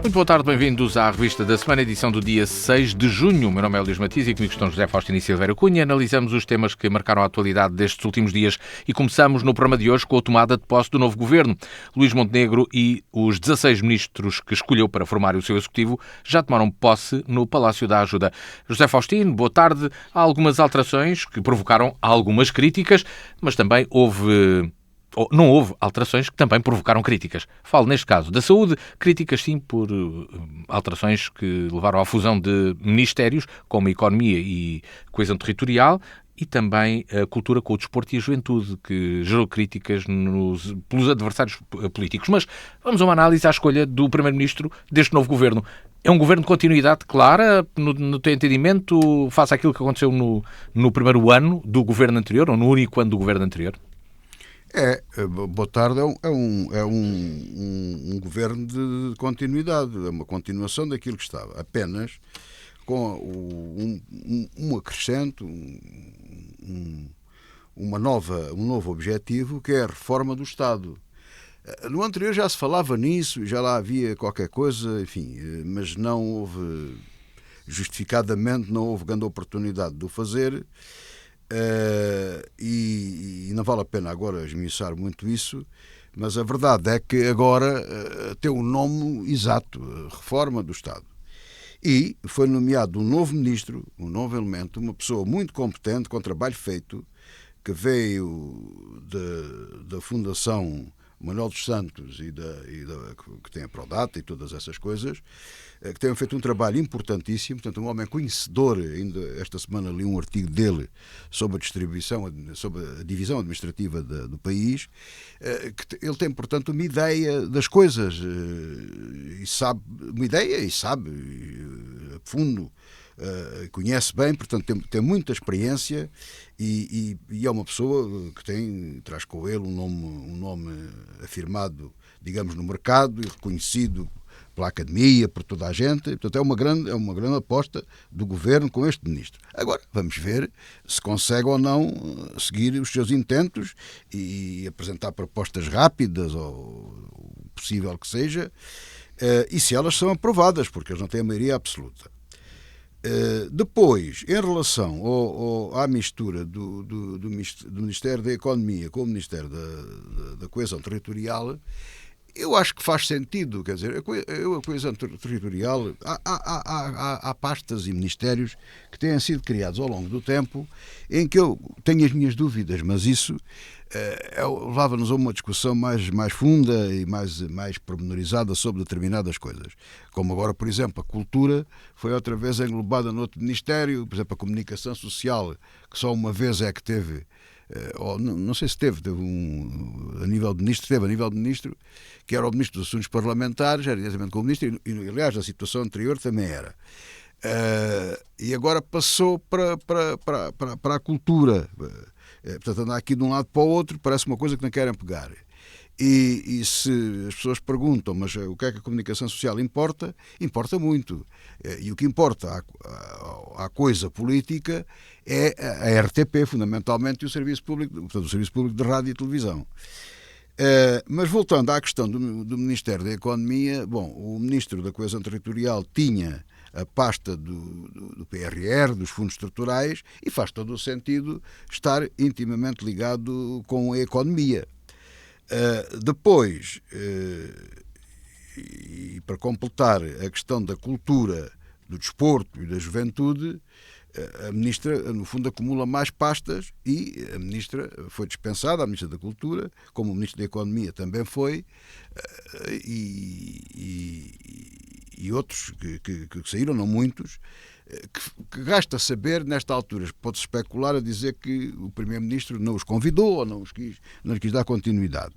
Muito boa tarde, bem-vindos à revista da semana, edição do dia 6 de junho. O meu nome é Luís Matias e comigo estão José Faustino e Silveira Cunha. Analisamos os temas que marcaram a atualidade destes últimos dias e começamos no programa de hoje com a tomada de posse do novo governo. Luís Montenegro e os 16 ministros que escolheu para formar o seu executivo já tomaram posse no Palácio da Ajuda. José Faustino, boa tarde. Há algumas alterações que provocaram algumas críticas, mas também não houve alterações que também provocaram críticas. Falo, neste caso, da saúde, críticas sim por alterações que levaram à fusão de ministérios, como a economia e coesão territorial, e também a cultura com o desporto e a juventude, que gerou críticas pelos adversários políticos. Mas vamos a uma análise à escolha do primeiro-ministro deste novo governo. É um governo de continuidade clara, no teu entendimento, face àquilo que aconteceu no primeiro ano do governo anterior, ou no único ano do governo anterior? Boa tarde. É um governo de continuidade, é uma continuação daquilo que estava, apenas com um acrescento, um novo objetivo, que é a reforma do Estado. No anterior já se falava nisso, já lá havia qualquer coisa, enfim, mas não houve, justificadamente, não houve grande oportunidade de o fazer. E não vale a pena agora esmiuçar muito isso, mas a verdade é que agora tem um nome exato, Reforma do Estado. E foi nomeado um novo ministro, um novo elemento, uma pessoa muito competente, com trabalho feito, que veio da Fundação Manuel dos Santos que tem a Prodata e todas essas coisas, que tem feito um trabalho importantíssimo. Portanto, um homem conhecedor. Ainda esta semana li um artigo dele sobre a sobre a divisão administrativa do país, que ele tem, portanto, uma ideia das coisas, e sabe a fundo, conhece bem, portanto tem muita experiência, e é uma pessoa que traz com ele um nome afirmado, digamos, no mercado, e reconhecido pela academia, por toda a gente. Portanto, é uma grande aposta do governo com este ministro. Agora, vamos ver se consegue ou não seguir os seus intentos e apresentar propostas rápidas, ou possível que seja, e se elas são aprovadas, porque eles não têm a maioria absoluta. Depois, em relação à mistura do Ministério da Economia com o Ministério da Coesão Territorial, eu acho que faz sentido. Quer dizer, a coesão territorial, há pastas e ministérios que têm sido criados ao longo do tempo, em que eu tenho as minhas dúvidas, mas isso leva-nos a uma discussão mais funda e mais pormenorizada sobre determinadas coisas. Como agora, por exemplo, a cultura foi outra vez englobada noutro ministério. Por exemplo, a comunicação social, que só uma vez é que teve, ou não sei se teve a nível de ministro, que era o ministro dos Assuntos Parlamentares, era diretamente com o ministro, e aliás, na situação anterior também era. E agora passou para a cultura. Portanto, andar aqui de um lado para o outro parece uma coisa que não querem pegar. E se as pessoas perguntam, mas o que é que a comunicação social importa? Importa muito. E o que importa à coisa política é a RTP, fundamentalmente, e o Serviço Público, portanto, o Serviço Público de Rádio e Televisão. Mas voltando à questão do Ministério da Economia, o Ministro da Coesão Territorial tinha a pasta do PRR, dos fundos estruturais, e faz todo o sentido estar intimamente ligado com a economia. Depois, e para completar a questão da cultura, do desporto e da juventude, a ministra, no fundo, acumula mais pastas, e a ministra foi dispensada, a ministra da Cultura, como o ministro da Economia também foi, e outros que saíram, não muitos, que resta saber, nesta altura, pode-se especular a dizer que o Primeiro-Ministro não os convidou ou não lhes quis dar continuidade.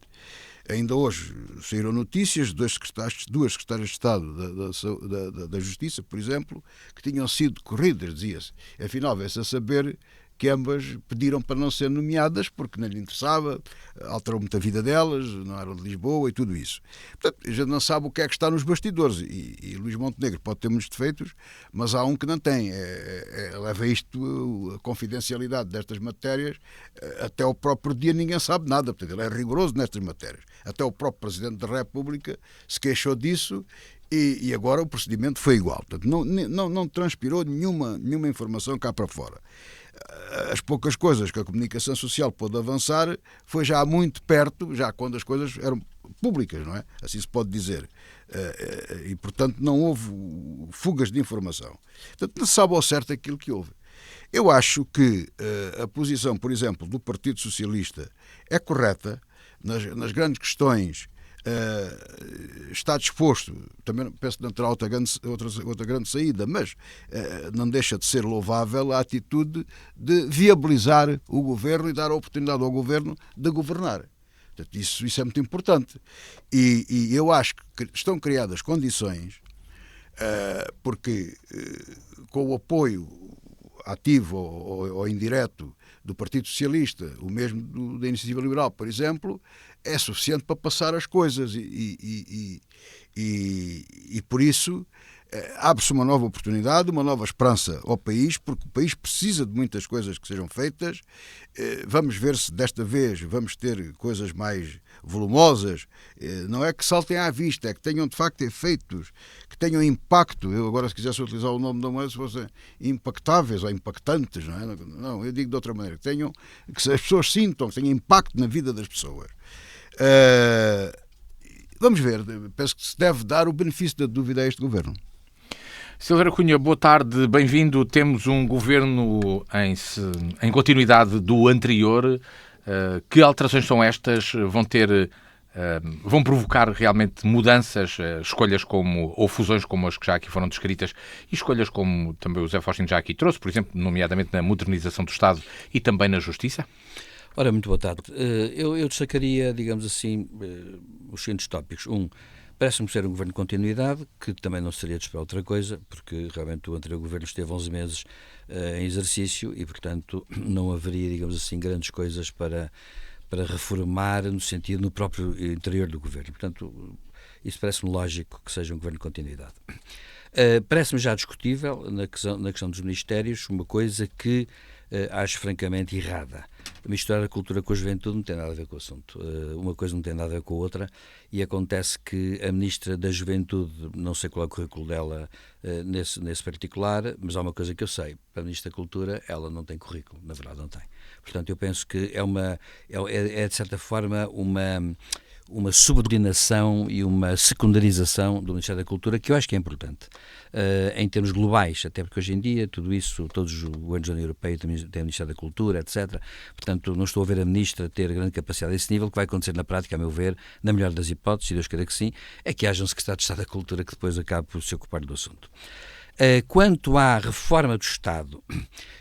Ainda hoje saíram notícias de duas secretárias de Estado da Justiça, por exemplo, que tinham sido corridas, dizia-se. Afinal, veio-se a saber que ambas pediram para não ser nomeadas porque não lhe interessava, alterou muito a vida delas, não eram de Lisboa e tudo isso. Portanto, a gente não sabe o que é que está nos bastidores e Luís Montenegro pode ter muitos defeitos, mas há um que não tem. Leva isto, a confidencialidade destas matérias, até o próprio dia ninguém sabe nada. Portanto, ele é rigoroso nestas matérias. Até o próprio Presidente da República se queixou disso e agora o procedimento foi igual. Portanto, não transpirou nenhuma informação cá para fora. As poucas coisas que a comunicação social pôde avançar foi já muito perto, já quando as coisas eram públicas, não é? Assim se pode dizer. E, portanto, não houve fugas de informação. Portanto, não se sabe ao certo aquilo que houve. Eu acho que a posição, por exemplo, do Partido Socialista é correta nas grandes questões. Está disposto, também penso que não terá outra grande saída, mas não deixa de ser louvável a atitude de viabilizar o governo e dar a oportunidade ao governo de governar. Portanto, isso é muito importante. E eu acho que estão criadas condições, porque com o apoio ativo ou indireto do Partido Socialista, o mesmo da Iniciativa Liberal, por exemplo, é suficiente para passar as coisas e por isso abre-se uma nova oportunidade, uma nova esperança ao país, porque o país precisa de muitas coisas que sejam feitas. Vamos ver se desta vez vamos ter coisas mais volumosas. Não é que saltem à vista, é que tenham de facto efeitos, que tenham impacto. Eu agora, se quisesse utilizar o nome da moeda, se fossem impactáveis ou impactantes, não é? Não, eu digo de outra maneira, que as pessoas sintam, que tenham impacto na vida das pessoas. Vamos ver, penso que se deve dar o benefício da dúvida a este governo. Silveira Cunha, boa tarde, bem-vindo. Temos um governo em continuidade do anterior. Que alterações são estas? Vão provocar realmente mudanças, escolhas ou fusões como as que já aqui foram descritas e escolhas como também o José Faustino já aqui trouxe, por exemplo, nomeadamente na modernização do Estado e também na Justiça? Ora, muito boa tarde. Eu destacaria, digamos assim, os seguintes tópicos. Parece-me ser um governo de continuidade, que também não seria de esperar outra coisa, porque realmente o anterior governo esteve 11 meses em exercício e, portanto, não haveria, digamos assim, grandes coisas para reformar no próprio interior do governo. Portanto, isso parece-me lógico que seja um governo de continuidade. Parece-me já discutível, na questão dos ministérios, uma coisa que acho francamente errada. Misturar a cultura com a juventude não tem nada a ver com o assunto. Uma coisa não tem nada a ver com a outra e acontece que a Ministra da Juventude, não sei qual é o currículo dela nesse particular, mas há uma coisa que eu sei. Para a Ministra da Cultura, ela não tem currículo, na verdade não tem. Portanto, eu penso que é de certa forma uma subordinação e uma secundarização do Ministério da Cultura que eu acho que é importante em termos globais, até porque hoje em dia tudo isso, todos os governos da União Europeia têm o Ministério da Cultura, etc. Portanto, não estou a ver a Ministra ter grande capacidade a esse nível. O que vai acontecer na prática, a meu ver, na melhor das hipóteses, se Deus queira que sim, é que haja um secretário de Estado da Cultura que depois acabe por se ocupar do assunto. Quanto à reforma do Estado,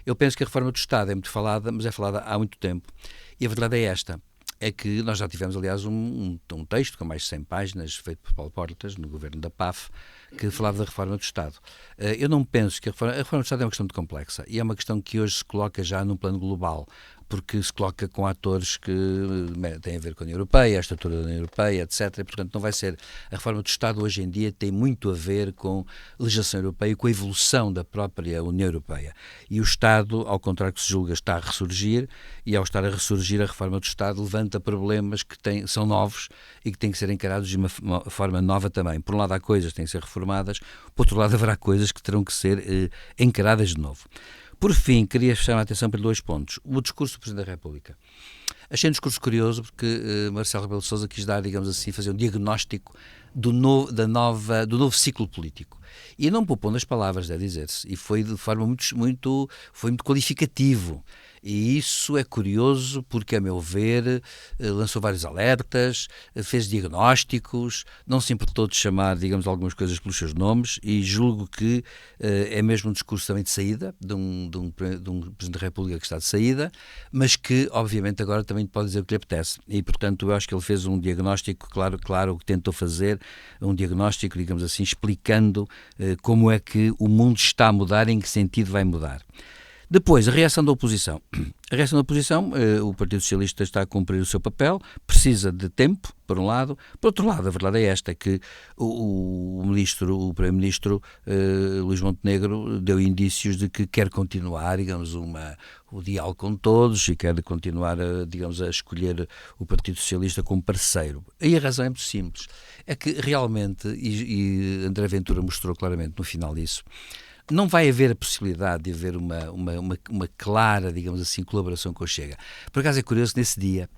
eu penso que a reforma do Estado é muito falada, mas é falada há muito tempo. E a verdade é esta. É que nós já tivemos, aliás, um texto com mais de 100 páginas, feito por Paulo Portas, no governo da PAF, que falava da reforma do Estado. Eu não penso que a reforma do Estado é uma questão muito complexa e é uma questão que hoje se coloca já num plano global, porque se coloca com atores que têm a ver com a União Europeia, a estrutura da União Europeia, etc. E, portanto, não vai ser... A reforma do Estado hoje em dia tem muito a ver com a legislação europeia e com a evolução da própria União Europeia. E o Estado, ao contrário que se julga, está a ressurgir e, ao estar a ressurgir, a reforma do Estado levanta problemas que são novos e que têm que ser encarados de uma forma nova também. Por um lado, há coisas que têm que ser reformadas, por outro lado, haverá coisas que terão que ser encaradas de novo. Por fim, queria chamar a atenção para 2 pontos. O discurso do Presidente da República. Achei um discurso curioso porque Marcelo Rebelo de Sousa quis dar, digamos assim, fazer um diagnóstico do novo ciclo político. E não poupou nas palavras, deve dizer-se. E foi de forma muito qualificativo. E isso é curioso porque, a meu ver, lançou vários alertas, fez diagnósticos, não se importou de chamar, digamos, algumas coisas pelos seus nomes e julgo que é mesmo um discurso também de saída, de um Presidente da República que está de saída, mas que, obviamente, agora também pode dizer o que lhe apetece. E, portanto, eu acho que ele fez um diagnóstico, claro, o que tentou fazer, um diagnóstico, digamos assim, explicando como é que o mundo está a mudar e em que sentido vai mudar. Depois, a reação da oposição. A reação da oposição, o Partido Socialista está a cumprir o seu papel, precisa de tempo, por um lado. Por outro lado, a verdade é esta, que o Primeiro-Ministro Luís Montenegro deu indícios de que quer continuar, digamos, o diálogo com todos e quer continuar, digamos, a escolher o Partido Socialista como parceiro. E a razão é muito simples. É que realmente, e André Ventura mostrou claramente no final disso, não vai haver a possibilidade de haver uma clara, digamos assim, colaboração com o Chega. Por acaso é curioso, nesse dia,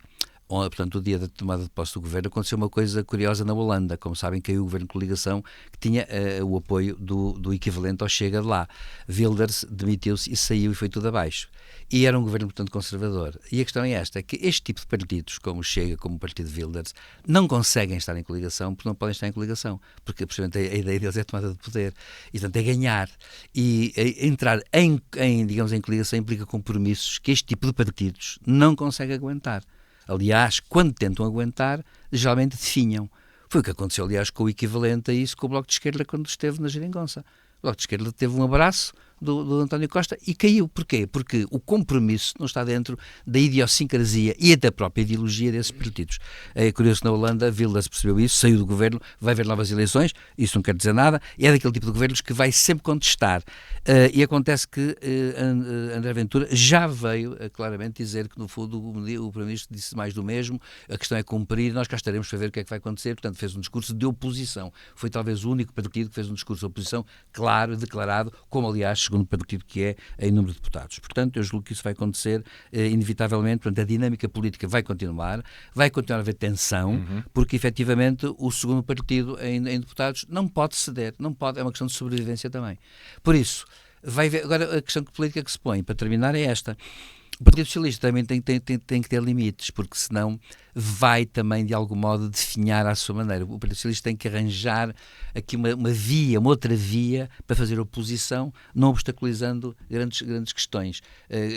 portanto, o dia da tomada de posse do governo, aconteceu uma coisa curiosa na Holanda. Como sabem, caiu o governo de coligação que tinha o apoio do equivalente ao Chega de lá. Wilders demitiu-se e saiu e foi tudo abaixo. E era um governo, portanto, conservador. E a questão é esta, é que este tipo de partidos, como o Chega, como o partido de Wilders, não conseguem estar em coligação porque não podem estar em coligação. Porque, precisamente, a ideia deles é a tomada de poder. E, portanto, é ganhar. E entrar digamos, em coligação implica compromissos que este tipo de partidos não consegue aguentar. Aliás, quando tentam aguentar, geralmente definham. Foi o que aconteceu, aliás, com o equivalente a isso com o Bloco de Esquerda quando esteve na Geringonça. O Bloco de Esquerda teve um abraço do António Costa e caiu. Porquê? Porque o compromisso não está dentro da idiosincrasia e da própria ideologia desses partidos. É curioso que na Holanda, Wilders percebeu isso, saiu do governo, vai haver novas eleições, isso não quer dizer nada, e é daquele tipo de governos que vai sempre contestar. E acontece que André Ventura já veio claramente dizer que, no fundo, o Primeiro-Ministro disse mais do mesmo, a questão é cumprir, nós cá estaremos para ver o que é que vai acontecer, portanto fez um discurso de oposição. Foi talvez o único partido que fez um discurso de oposição claro, declarado, como aliás, segundo partido que é, em número de deputados. Portanto, eu julgo que isso vai acontecer inevitavelmente, portanto, a dinâmica política vai continuar a haver tensão, porque efetivamente o segundo partido em deputados não pode ceder, não pode, é uma questão de sobrevivência também. Por isso, vai ver, agora a questão política que se põe, para terminar, é esta. O Partido Socialista também tem que ter limites, porque senão vai também, de algum modo, definhar à sua maneira. O Partido Socialista tem que arranjar aqui uma outra via para fazer oposição, não obstaculizando grandes questões,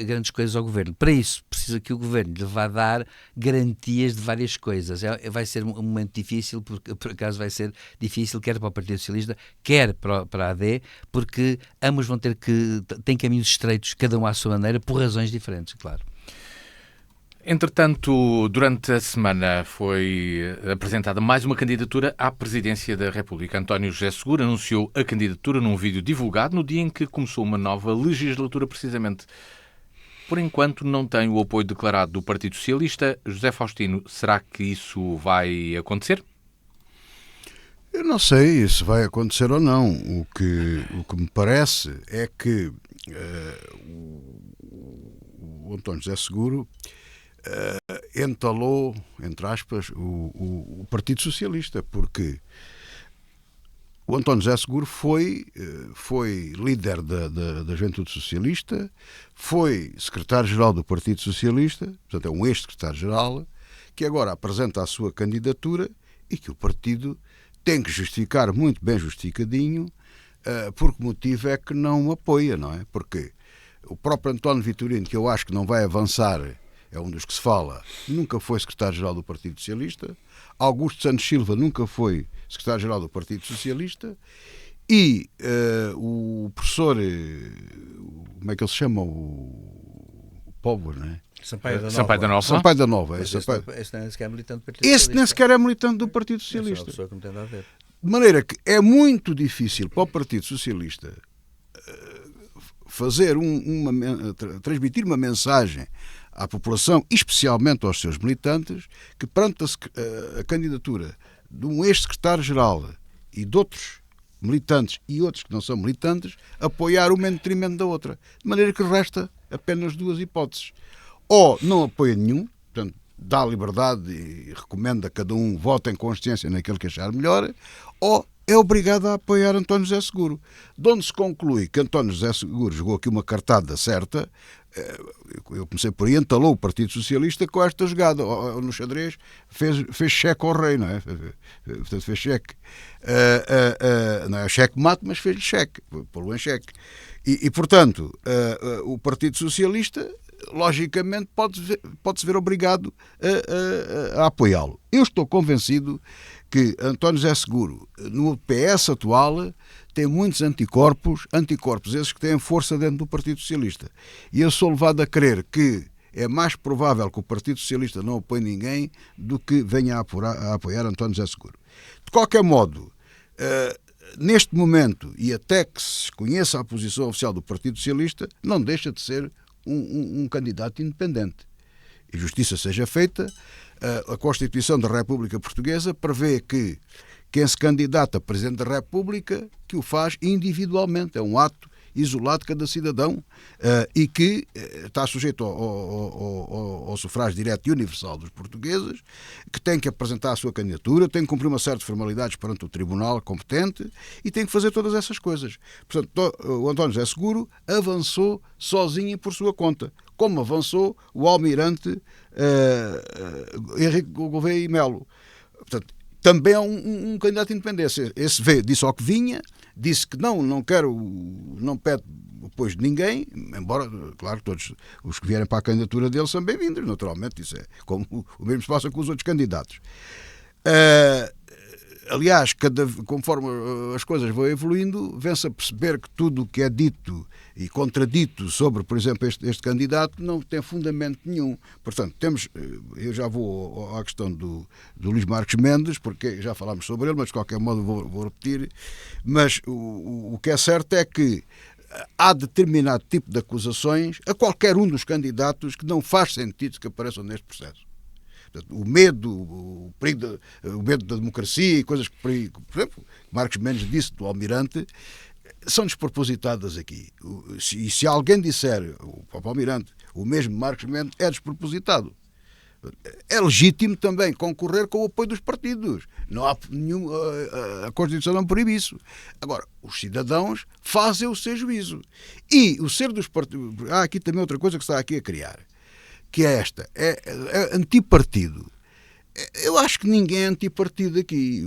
grandes coisas ao Governo. Para isso, precisa que o Governo lhe vá dar garantias de várias coisas. Vai ser um momento difícil, porque por acaso vai ser difícil, quer para o Partido Socialista, quer para a AD, porque ambos vão têm caminhos estreitos, cada um à sua maneira, por razões diferentes, claro. Entretanto, durante a semana foi apresentada mais uma candidatura à presidência da República. António José Seguro anunciou a candidatura num vídeo divulgado no dia em que começou uma nova legislatura, precisamente. Por enquanto, não tem o apoio declarado do Partido Socialista. José Faustino, será que isso vai acontecer? Eu não sei se vai acontecer ou não. O que me parece é que o António José Seguro entalou, entre aspas, o Partido Socialista, porque o António José Seguro foi líder da Juventude Socialista, foi secretário-geral do Partido Socialista, portanto é um ex-secretário-geral, que agora apresenta a sua candidatura e que o partido tem que justificar muito bem justificadinho por que motivo é que não o apoia, não é? Porque o próprio António Vitorino, que eu acho que não vai avançar, é um dos que se fala, nunca foi secretário-geral do Partido Socialista. Augusto Santos Silva nunca foi secretário-geral do Partido Socialista. E o professor, como é que ele se chama? O Povo, não é? Sampaio da Nova. Sampaio da Nova. Esse nem sequer é militante do Partido Esse Socialista. nem sequer é militante do Partido Socialista. É uma pessoa que não tem nada a ver. De maneira que é muito difícil para o Partido Socialista transmitir uma mensagem à população, especialmente aos seus militantes, que perante a candidatura de um ex-secretário-geral e de outros militantes e outros que não são militantes, apoiar uma em detrimento da outra. De maneira que resta apenas duas hipóteses. Ou não apoia nenhum, portanto, dá liberdade e recomenda a cada um voto em consciência naquele que achar melhor, ou é obrigado a apoiar António José Seguro. De onde se conclui que António José Seguro jogou aqui uma cartada certa, eu comecei por aí, entalou o Partido Socialista com esta jogada. No xadrez fez cheque ao rei, não é? Portanto, fez cheque. Não é cheque-mate, mas fez-lhe cheque, pô-lo em cheque. E portanto, o Partido Socialista logicamente pode-se ver obrigado a apoiá-lo. Eu estou convencido que António José Seguro, no PS atual, tem muitos anticorpos esses que têm força dentro do Partido Socialista. E eu sou levado a crer que é mais provável que o Partido Socialista não apoie ninguém do que venha a apoiar António José Seguro. De qualquer modo, neste momento, e até que se conheça a posição oficial do Partido Socialista, não deixa de ser um candidato independente. E justiça seja feita, a Constituição da República Portuguesa prevê que quem se candidata a Presidente da República, que o faz individualmente, é um ato isolado de cada cidadão e que está sujeito ao sufrágio direto e universal dos portugueses, que tem que apresentar a sua candidatura, tem que cumprir uma série de formalidades perante o tribunal competente e tem que fazer todas essas coisas. Portanto, o António José Seguro avançou sozinho e por sua conta, como avançou o almirante Henrique Gouveia e Melo. Portanto, também é um candidato independente. Esse disse ao que vinha, disse que não pede apoio de ninguém, embora, claro, todos os que vierem para a candidatura dele são bem-vindos, naturalmente, isso é como o mesmo se passa com os outros candidatos. Aliás, conforme as coisas vão evoluindo, vem-se a perceber que tudo o que é dito e contradito sobre, por exemplo, este candidato não tem fundamento nenhum. Portanto, eu já vou à questão do Luís Marques Mendes, porque já falámos sobre ele, mas de qualquer modo vou repetir. Mas o que é certo é que há determinado tipo de acusações a qualquer um dos candidatos que não faz sentido que apareçam neste processo. O medo, o medo da democracia e coisas que, por exemplo, Marques Mendes disse do Almirante, são despropositadas aqui. E se alguém disser, o próprio Almirante, o mesmo Marques Mendes, é despropositado. É legítimo também concorrer com o apoio dos partidos. Não há nenhum, a Constituição não proíbe isso. Agora, os cidadãos fazem o seu juízo. E o ser dos partidos... Há aqui também outra coisa que está aqui a criar, que é esta, é antipartido. Eu acho que ninguém é antipartido aqui.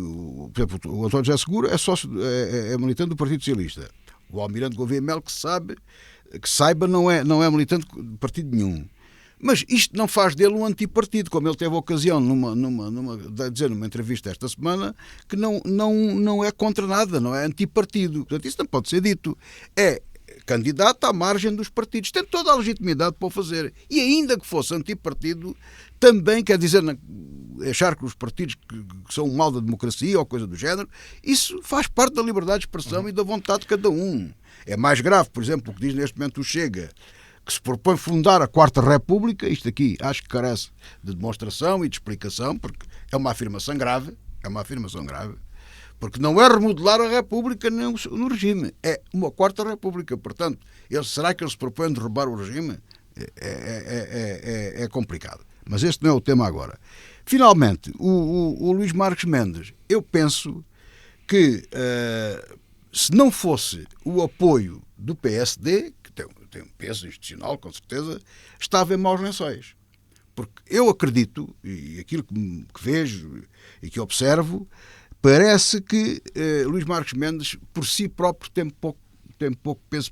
Por exemplo, o António José Seguro é militante do Partido Socialista. O Almirante Gouveia Melo, que saiba, não é militante de partido nenhum. Mas isto não faz dele um antipartido, como ele teve a ocasião de dizer numa entrevista esta semana, que não é contra nada, não é antipartido. Portanto, isso não pode ser dito. É candidato à margem dos partidos. Tem toda a legitimidade para o fazer. E ainda que fosse antipartido, também quer dizer, achar que os partidos que são um mal da democracia ou coisa do género, isso faz parte da liberdade de expressão e da vontade de cada um. É mais grave, por exemplo, o que diz neste momento o Chega, que se propõe fundar a Quarta República. Isto aqui acho que carece de demonstração e de explicação, porque é uma afirmação grave, porque não é remodelar a República nem no regime, é uma Quarta República. Portanto, será que eles se propõem derrubar o regime? É complicado. Mas este não é o tema agora. Finalmente, o Luís Marques Mendes, eu penso que se não fosse o apoio do PSD, que tem um peso institucional, com certeza, estava em maus lençóis. Porque eu acredito, e aquilo que vejo e que observo, parece que Luís Marques Mendes, por si próprio, tem pouco peso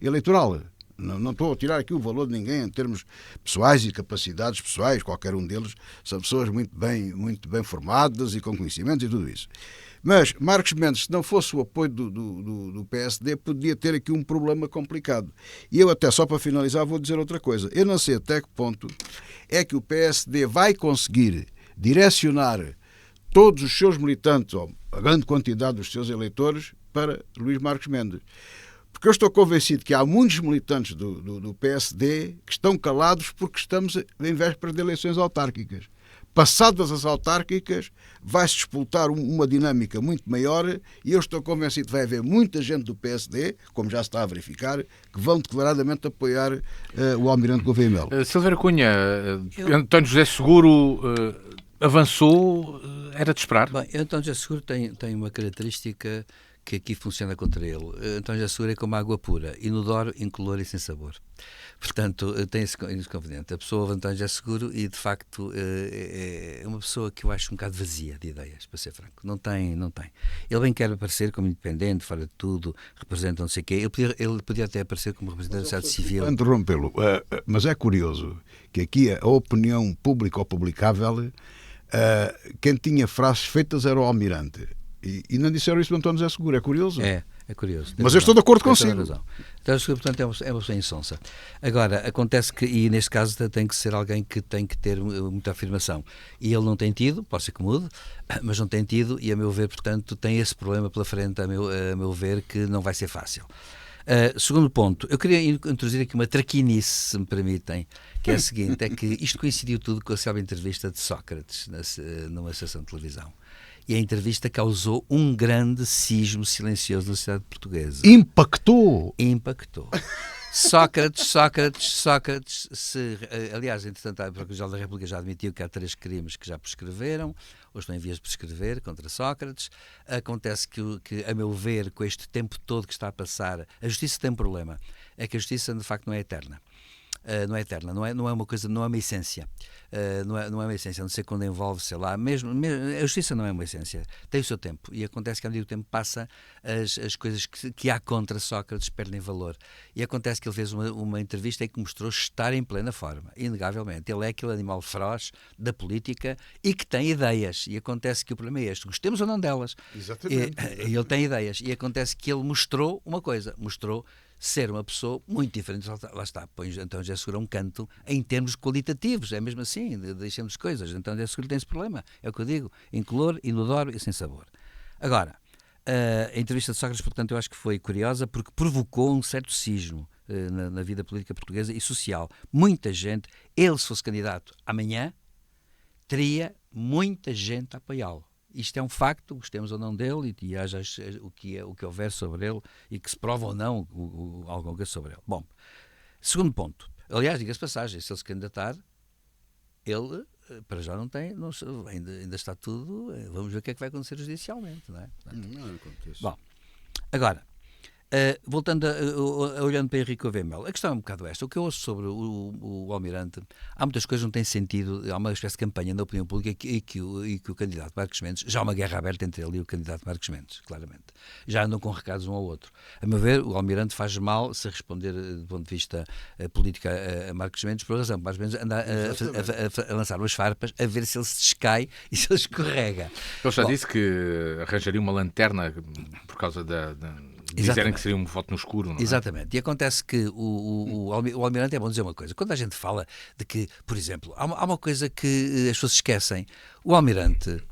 eleitoral. Não estou a tirar aqui o valor de ninguém em termos pessoais e capacidades pessoais, qualquer um deles são pessoas muito bem formadas e com conhecimentos e tudo isso. Mas Marques Mendes, se não fosse o apoio do PSD, podia ter aqui um problema complicado. E eu até, só para finalizar, vou dizer outra coisa. Eu não sei até que ponto é que o PSD vai conseguir direcionar todos os seus militantes, ou a grande quantidade dos seus eleitores, para Luís Marques Mendes. Porque eu estou convencido que há muitos militantes do PSD que estão calados porque estamos em véspera de eleições autárquicas. Passadas as autárquicas, vai-se disputar uma dinâmica muito maior e eu estou convencido que vai haver muita gente do PSD, como já se está a verificar, que vão declaradamente apoiar o Almirante Gouveia Melo. Silveira Cunha, António José Seguro avançou, era de esperar? Bem, António José Seguro tem uma característica que aqui funciona contra ele. António José Seguro é como água pura, inodoro, incolor e sem sabor. Portanto, tem esse inconveniente. A pessoa António José Seguro e, de facto, é uma pessoa que eu acho um bocado vazia de ideias, para ser franco. Não tem. Ele bem quer aparecer como independente, fora de tudo, representa não sei o quê. Ele podia até aparecer como representante da sociedade civil. Interrompê-lo, mas é curioso que aqui a opinião pública ou publicável, quem tinha frases feitas era o Almirante. E não disseram isso do António José Seguro, é curioso. É curioso. Mas eu estou de acordo consigo. Então, portanto, é uma pessoa insonsa. Agora, acontece que, e neste caso tem que ser alguém que tem que ter muita afirmação. E ele não tem tido, pode ser que mude, mas não tem tido, e a meu ver, portanto, tem esse problema pela frente, a meu ver, que não vai ser fácil. Segundo ponto, eu queria introduzir aqui uma traquinice, se me permitem, que é a seguinte, é que isto coincidiu tudo com a célebre entrevista de Sócrates numa estação de televisão. E a entrevista causou um grande cismo silencioso na sociedade portuguesa. Impactou! Sócrates, aliás, entretanto, a Procuradoria-Geral da República já admitiu que há 3 crimes que já prescreveram, ou estão em vias de prescrever contra Sócrates. Acontece que, a meu ver, com este tempo todo que está a passar, a justiça tem um problema, é que a justiça, de facto, não é eterna. Não é uma coisa, não é uma essência. Não é uma essência, a não ser quando envolve, sei lá, mesmo a justiça não é uma essência, tem o seu tempo, e acontece que à medida que o tempo passa, as coisas que há contra Sócrates perdem valor, e acontece que ele fez uma entrevista em que mostrou estar em plena forma, inegavelmente, ele é aquele animal feroz da política e que tem ideias, e acontece que o problema é este, gostemos ou não delas. Exatamente. E ele tem ideias, e acontece que ele mostrou uma coisa, ser uma pessoa muito diferente. Lá está, põe António José Seguro a um canto em termos qualitativos, é mesmo assim, deixemos coisas. António José Seguro tem esse problema, é o que eu digo, incolor, inodoro e sem sabor. Agora, a entrevista de Sócrates, portanto, eu acho que foi curiosa porque provocou um certo cismo na vida política portuguesa e social. Muita gente, ele se fosse candidato amanhã, teria muita gente a apoiá-lo. Isto é um facto, gostemos ou não dele, e haja o que houver sobre ele, e que se prova ou não alguma coisa sobre ele. Bom, segundo ponto. Aliás, diga-se passagem, se ele se candidatar, ele, para já não tem, ainda está tudo, vamos ver o que é que vai acontecer judicialmente, não é? Portanto, não acontece. Bom, agora, voltando, olhando para Henrique Gouveia Melo, a questão é um bocado esta. O que eu ouço sobre o Almirante, há muitas coisas que não têm sentido, há uma espécie de campanha na opinião pública e que o candidato Marcos Mendes, já há uma guerra aberta entre ele e o candidato Marcos Mendes, claramente. Já andam com recados um ao outro. A meu ver, o Almirante faz mal se responder do ponto de vista político a Marcos Mendes, por razão, Marcos Mendes anda a lançar umas farpas a ver se ele se descai e se ele escorrega. Ele já disse que arranjaria uma lanterna por causa dizerem que seria um voto no escuro, não é? Exatamente. E acontece que o Almirante, é bom dizer uma coisa. Quando a gente fala de que, por exemplo, há uma coisa que as pessoas esquecem. O Almirante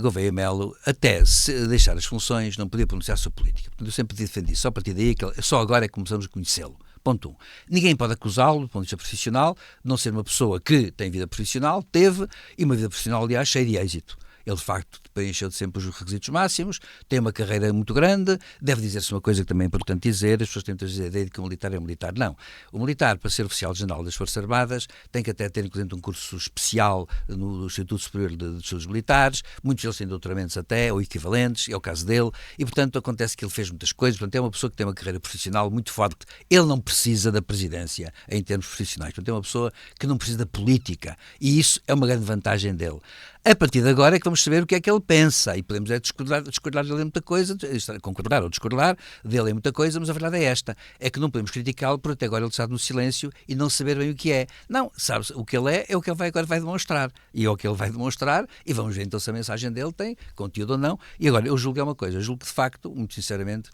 Gouveia Melo, até se deixar as funções, não podia pronunciar sobre política. Portanto, eu sempre defendi isso. Só a partir daí, só agora é que começamos a conhecê-lo. Ponto 1. Ninguém pode acusá-lo, do ponto de vista profissional, de não ser uma pessoa que tem vida profissional, teve, e uma vida profissional, aliás, cheia de êxito. Ele, de facto, preencheu sempre os requisitos máximos, tem uma carreira muito grande, deve dizer-se uma coisa que também é importante dizer, as pessoas tentam dizer a ideia de que o militar é um militar. Não. O militar, para ser oficial-general das Forças Armadas, tem que até ter, inclusive, um curso especial no Instituto Superior de Estudos Militares, muitos deles têm doutoramentos até, ou equivalentes, é o caso dele, e, portanto, acontece que ele fez muitas coisas, portanto, é uma pessoa que tem uma carreira profissional muito forte. Ele não precisa da presidência em termos profissionais, portanto, é uma pessoa que não precisa da política, e isso é uma grande vantagem dele. A partir de agora é que vamos saber o que é que ele pensa e podemos discordar dele em muita coisa, concordar ou discordar dele em muita coisa, mas a verdade é esta, é que não podemos criticá-lo por até agora ele estar no silêncio e não saber bem o que é. Não, sabe o que ele é o que ele agora vai demonstrar. E é o que ele vai demonstrar e vamos ver então se a mensagem dele tem conteúdo ou não. E agora, eu julgo uma coisa, eu julgo que de facto, muito sinceramente,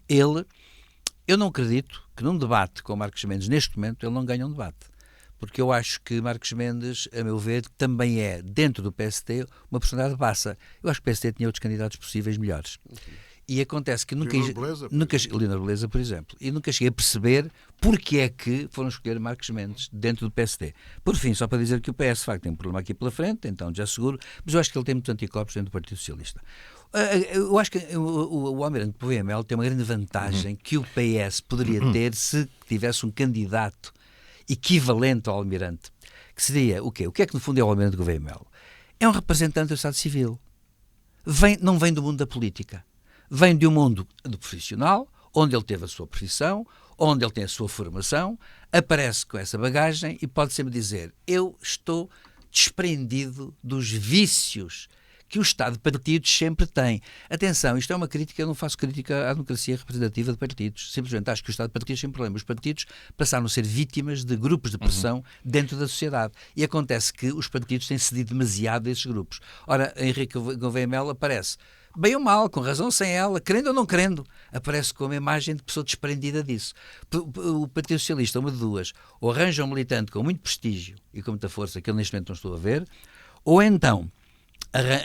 eu não acredito que num debate com Marcos Mendes, neste momento, ele não ganha um debate. Porque eu acho que Marcos Mendes, a meu ver, também é, dentro do PSD, uma personalidade bassa. Eu acho que o PSD tinha outros candidatos possíveis melhores. E acontece que Leonor Beleza, por exemplo, e nunca cheguei a perceber porque é que foram escolher Marcos Mendes dentro do PSD. Por fim, só para dizer que o PS, de facto, tem um problema aqui pela frente, então já seguro, mas eu acho que ele tem muitos anticorpos dentro do Partido Socialista. Eu acho que o Almirante Gouveia Melo tem uma grande vantagem que o PS poderia ter se tivesse um candidato equivalente ao Almirante, que seria o quê? O que é que no fundo é o Almirante Gouveia Melo? É um representante do Estado Civil. Não vem do mundo da política. vem de um mundo do profissional, onde ele teve a sua profissão, onde ele tem a sua formação, aparece com essa bagagem e pode sempre dizer: eu estou desprendido dos vícios que o Estado de partidos sempre tem. Atenção, isto é uma crítica, eu não faço crítica à democracia representativa de partidos. Simplesmente acho que o Estado de partidos tem problema. Os partidos passaram a ser vítimas de grupos de pressão dentro da sociedade. E acontece que os partidos têm cedido demasiado a esses grupos. Ora, Henrique Gouveia Melo aparece, bem ou mal, com razão ou sem ela, querendo ou não querendo, aparece com uma imagem de pessoa desprendida disso. O Partido Socialista, uma de duas, ou arranja um militante com muito prestígio e com muita força, que eu neste momento não estou a ver, ou então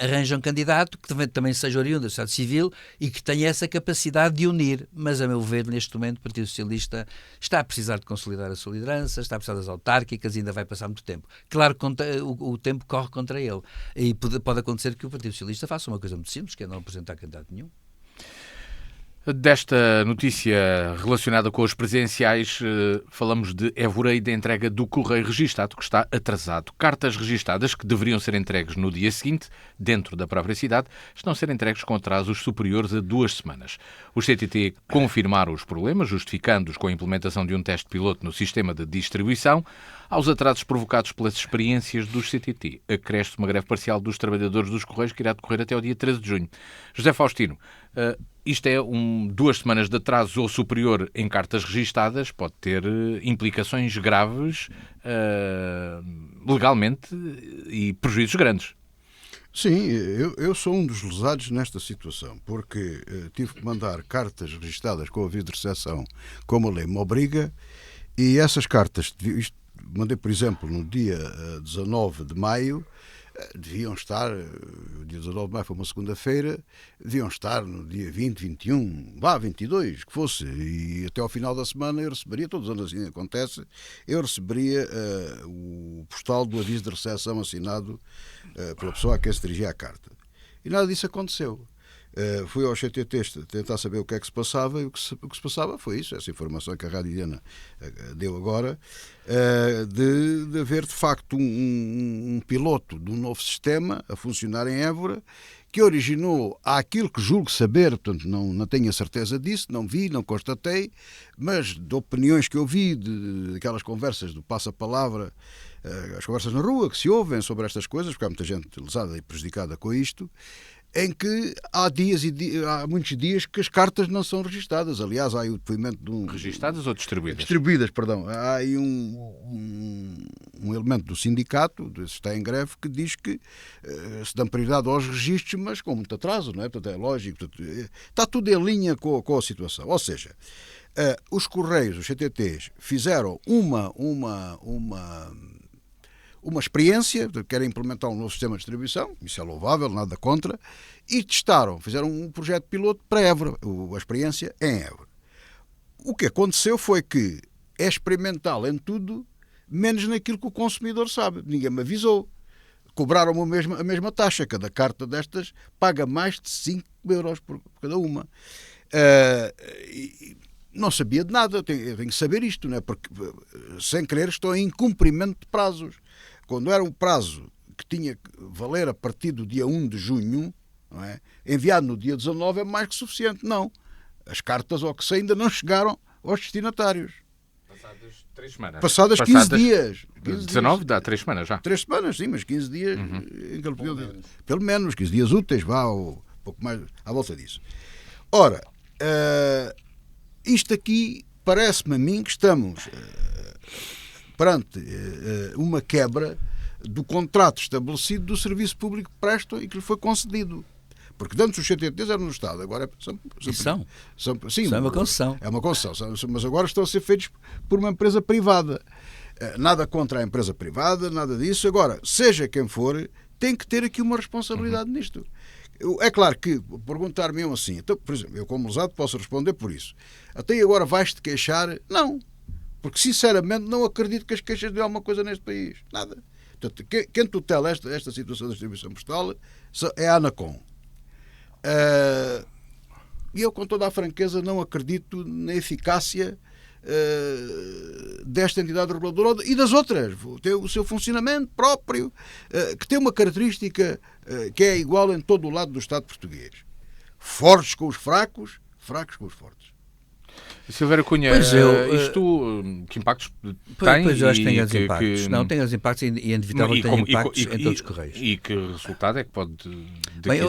arranja um candidato que também seja oriundo da sociedade civil e que tenha essa capacidade de unir. Mas, a meu ver, neste momento, o Partido Socialista está a precisar de consolidar a sua liderança, está a precisar das autárquicas, ainda vai passar muito tempo. Claro que o tempo corre contra ele. E pode acontecer que o Partido Socialista faça uma coisa muito simples, que é não apresentar candidato nenhum. Desta notícia relacionada com os presenciais, falamos de Évora e da entrega do correio registado, que está atrasado. Cartas registadas que deveriam ser entregues no dia seguinte, dentro da própria cidade, estão a ser entregues com atrasos superiores a 2 semanas. Os CTT confirmaram os problemas, justificando-os com a implementação de um teste piloto no sistema de distribuição. Aos atrasos provocados pelas experiências dos CTT, acresce uma greve parcial dos trabalhadores dos Correios que irá decorrer até ao dia 13 de junho. José Faustino, isto é 2 semanas de atraso ou superior em cartas registadas, pode ter implicações graves legalmente e prejuízos grandes. Sim, eu sou um dos lesados nesta situação, porque tive que mandar cartas registadas com aviso de recepção, como a lei me obriga, e essas cartas, mandei, por exemplo, no dia 19 de maio, deviam estar, o dia 19 de maio foi uma segunda-feira, deviam estar no dia 20, 21, 22, que fosse, e até ao final da semana eu receberia, todos os anos assim acontece, eu receberia o postal do aviso de recepção assinado pela pessoa a quem se dirigia a carta. E nada disso aconteceu. Fui ao CTT tentar saber o que é que se passava, e o que se passava foi isso, essa informação que a Rádio Diana deu agora, de haver de facto um piloto de um novo sistema a funcionar em Évora, que originou aquilo que julgo saber, portanto não tenho a certeza disso, não vi, não constatei, mas de opiniões que eu vi, daquelas conversas do passa-palavra, as conversas na rua que se ouvem sobre estas coisas, porque há muita gente lesada e prejudicada com isto, em que há muitos dias que as cartas não são registadas. Aliás, há aí o depoimento de um... Registadas ou distribuídas? Distribuídas, perdão. Há aí um elemento do sindicato, está em greve, que diz que se dão prioridade aos registros, mas com muito atraso, não é? Portanto, é lógico. Está tudo em linha com a situação. Ou seja, os Correios, os CTTs, fizeram uma experiência, querem implementar um novo sistema de distribuição, isso é louvável, nada contra, e testaram, fizeram um projeto piloto para Évora, a experiência em Évora. O que aconteceu foi que é experimental em tudo, menos naquilo que o consumidor sabe. Ninguém me avisou. Cobraram a mesma taxa, cada carta destas paga mais de 5 euros por cada uma. Não sabia de nada, eu tenho que saber isto, não é? Porque, sem querer, estou em incumprimento de prazos. Quando era um prazo que tinha que valer a partir do dia 1 de junho, não é? Enviado no dia 19 é mais que suficiente. Não. As cartas, ao que sei, ainda não chegaram aos destinatários. Passadas 3 semanas. Passadas 15 dias. 19 dá 3 semanas já. 3 semanas, sim, mas 15 dias. Pelo menos 15 dias úteis, ou pouco mais à volta disso. Ora, isto aqui parece-me a mim que estamos perante uma quebra do contrato estabelecido do serviço público que prestam e que lhe foi concedido. Porque antes os CTTs eram no Estado, agora são sim, é uma concessão. É uma concessão, mas agora estão a ser feitos por uma empresa privada. Nada contra a empresa privada, nada disso. Agora, seja quem for, tem que ter aqui uma responsabilidade nisto. É claro que perguntar-me assim, então, por exemplo, eu como lesado posso responder por isso. Até agora vais-te queixar? Não. Porque, sinceramente, não acredito que as queixas de alguma coisa neste país. Nada. Portanto, quem tutela esta situação da distribuição postal é a ANACOM. E eu, com toda a franqueza, não acredito na eficácia desta entidade reguladora e das outras. Tem o seu funcionamento próprio, que tem uma característica que é igual em todo o lado do Estado português. fortes com os fracos, fracos com os fortes. Silvério Cunha, isto que impactos tem? Pois eu acho que tem grandes impactos. Não, tem grandes impactos e inevitável que tem impactos em todos os correios. E que resultado é que pode... Bem,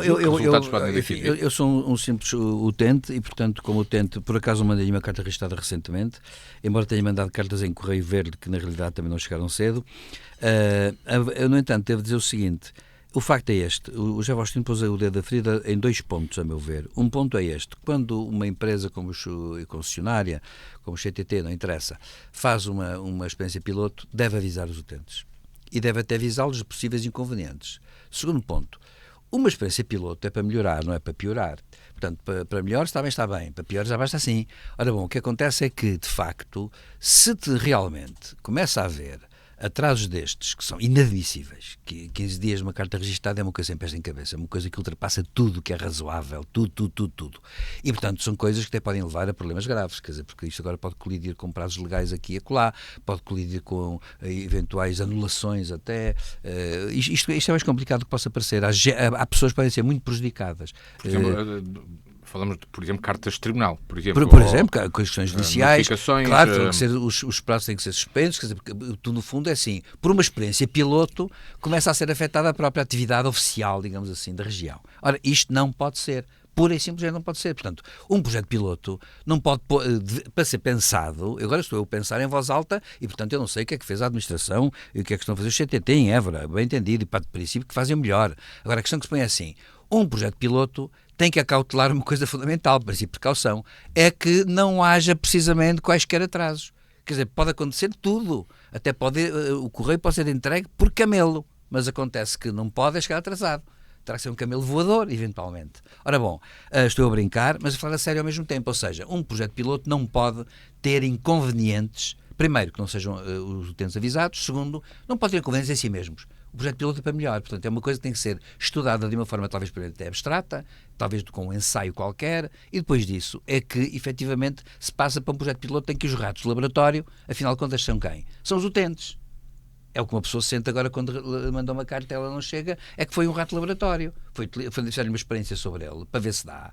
eu sou um simples utente e, portanto, como utente, por acaso mandei uma carta registrada recentemente, embora tenha mandado cartas em correio verde, que na realidade também não chegaram cedo. No entanto, devo dizer o seguinte... O facto é este, o José Faustino pôs o dedo da ferida em 2 pontos, a meu ver. Um ponto é este, quando uma empresa como a concessionária, como o CTT, não interessa, faz uma experiência piloto, deve avisar os utentes. E deve até avisá-los de possíveis inconvenientes. Segundo ponto, uma experiência piloto é para melhorar, não é para piorar. Portanto, para melhor está bem, para pior já basta assim. Ora bom, o que acontece é que, de facto, se realmente começa a haver atrasos destes, que são inadmissíveis, que 15 dias uma carta registada é uma coisa sem pés em cabeça, é uma coisa que ultrapassa tudo que é razoável, tudo. E, portanto, são coisas que até podem levar a problemas graves, quer dizer, porque isto agora pode colidir com prazos legais aqui e acolá, pode colidir com eventuais anulações até. Isto é mais complicado do que possa parecer. Há pessoas que podem ser muito prejudicadas. Por exemplo, falamos de, por exemplo, cartas de tribunal, por exemplo, questões judiciais, claro, os prazos têm que ser suspensos, quer dizer, porque tu, no fundo, é assim, por uma experiência piloto, começa a ser afetada a própria atividade oficial, digamos assim, da região. Ora, isto não pode ser, pura e simplesmente não pode ser. Portanto, um projeto piloto não pode, para ser pensado, agora estou eu a pensar em voz alta e, portanto, eu não sei o que é que fez a administração e o que é que estão a fazer os CTT em Évora, bem entendido, e para de princípio que fazem melhor. Agora, a questão que se põe é assim, um projeto piloto tem que acautelar uma coisa fundamental, princípio de precaução, é que não haja precisamente quaisquer atrasos. Quer dizer, pode acontecer tudo, até o correio pode ser entregue por camelo, mas acontece que não pode chegar atrasado. Terá que ser um camelo voador, eventualmente. Ora bom, estou a brincar, mas a falar a sério ao mesmo tempo, ou seja, um projeto piloto não pode ter inconvenientes, primeiro, que não sejam os utentes avisados, segundo, não pode ter inconvenientes em si mesmos. O projeto piloto é para melhor, portanto é uma coisa que tem que ser estudada de uma forma talvez até abstrata, talvez com um ensaio qualquer, e depois disso é que efetivamente se passa para um projeto piloto em que os ratos de laboratório, afinal de contas, são quem? São os utentes. É o que uma pessoa sente agora quando manda uma carta e ela não chega, é que foi um rato de laboratório, foi deixar-lhe uma experiência sobre ele, para ver se dá.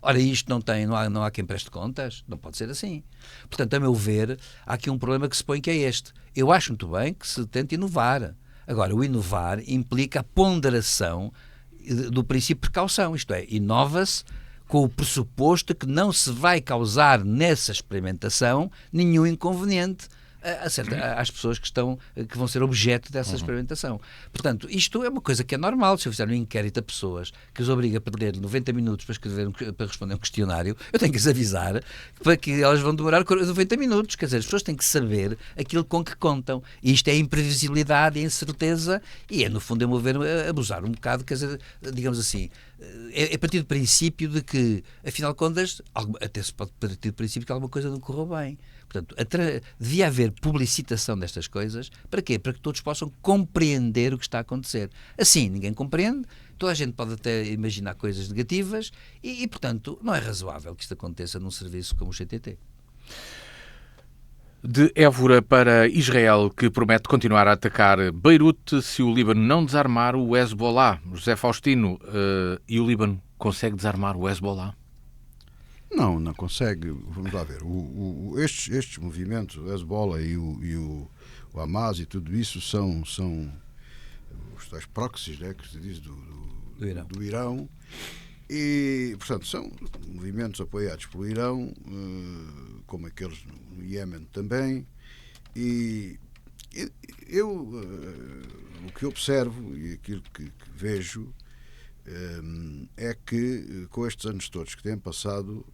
Ora, isto não há quem preste contas, não pode ser assim. Portanto, a meu ver, há aqui um problema que se põe que é este. Eu acho muito bem que se tente inovar. Agora, o inovar implica a ponderação do princípio de precaução, isto é, inova-se com o pressuposto que não se vai causar nessa experimentação nenhum inconveniente às pessoas que vão ser objeto dessa experimentação. Portanto, isto é uma coisa que é normal. Se eu fizer um inquérito a pessoas que os obriga a perder 90 minutos para responder um questionário, eu tenho que as avisar para que elas vão demorar 90 minutos. Quer dizer, as pessoas têm que saber aquilo com que contam. E isto é imprevisibilidade, é incerteza e é, no fundo, a meu ver, abusar um bocado, quer dizer, digamos assim, é a partir do princípio de que, afinal de contas, até se pode partir do princípio que alguma coisa não correu bem. Portanto, devia haver publicitação destas coisas. Para quê? Para que todos possam compreender o que está a acontecer. Assim, ninguém compreende, toda a gente pode até imaginar coisas negativas e portanto, não é razoável que isto aconteça num serviço como o CTT. De Évora para Israel, que promete continuar a atacar Beirute se o Líbano não desarmar o Hezbollah. José Faustino, e o Líbano consegue desarmar o Hezbollah? Não consegue. Vamos lá ver. Estes movimentos, o Hezbollah e o Hamas e tudo isso são os tais proxies, né, que se diz do Irão. E, portanto, são movimentos apoiados pelo Irão, como aqueles no Iémen também. E eu, o que observo e aquilo que vejo é que com estes anos todos que têm passado,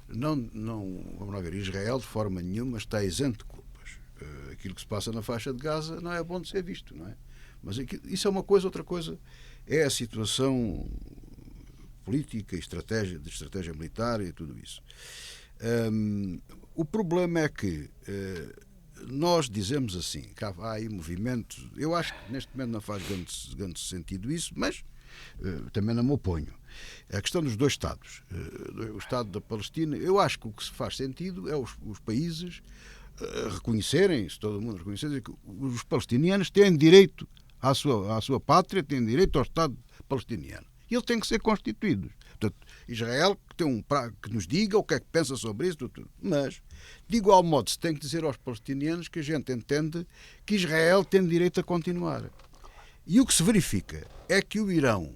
vamos lá ver, Israel de forma nenhuma está isento de culpas. Aquilo que se passa na faixa de Gaza não é bom de ser visto, não é? Mas isso é uma coisa, outra coisa é a situação política e de estratégia militar e tudo isso. O problema é que nós dizemos assim, que há aí movimentos, eu acho que neste momento não faz grande sentido isso, mas também não me oponho. A questão dos dois Estados, o Estado da Palestina, eu acho que o que se faz sentido é os países reconhecerem, se todo mundo reconhecer, que os palestinianos têm direito à sua pátria, têm direito ao Estado palestiniano. E eles têm que ser constituídos. Portanto, Israel que nos diga o que é que pensa sobre isso, tudo. Mas, de igual modo, se tem que dizer aos palestinianos que a gente entende que Israel tem direito a continuar. E o que se verifica é que o Irão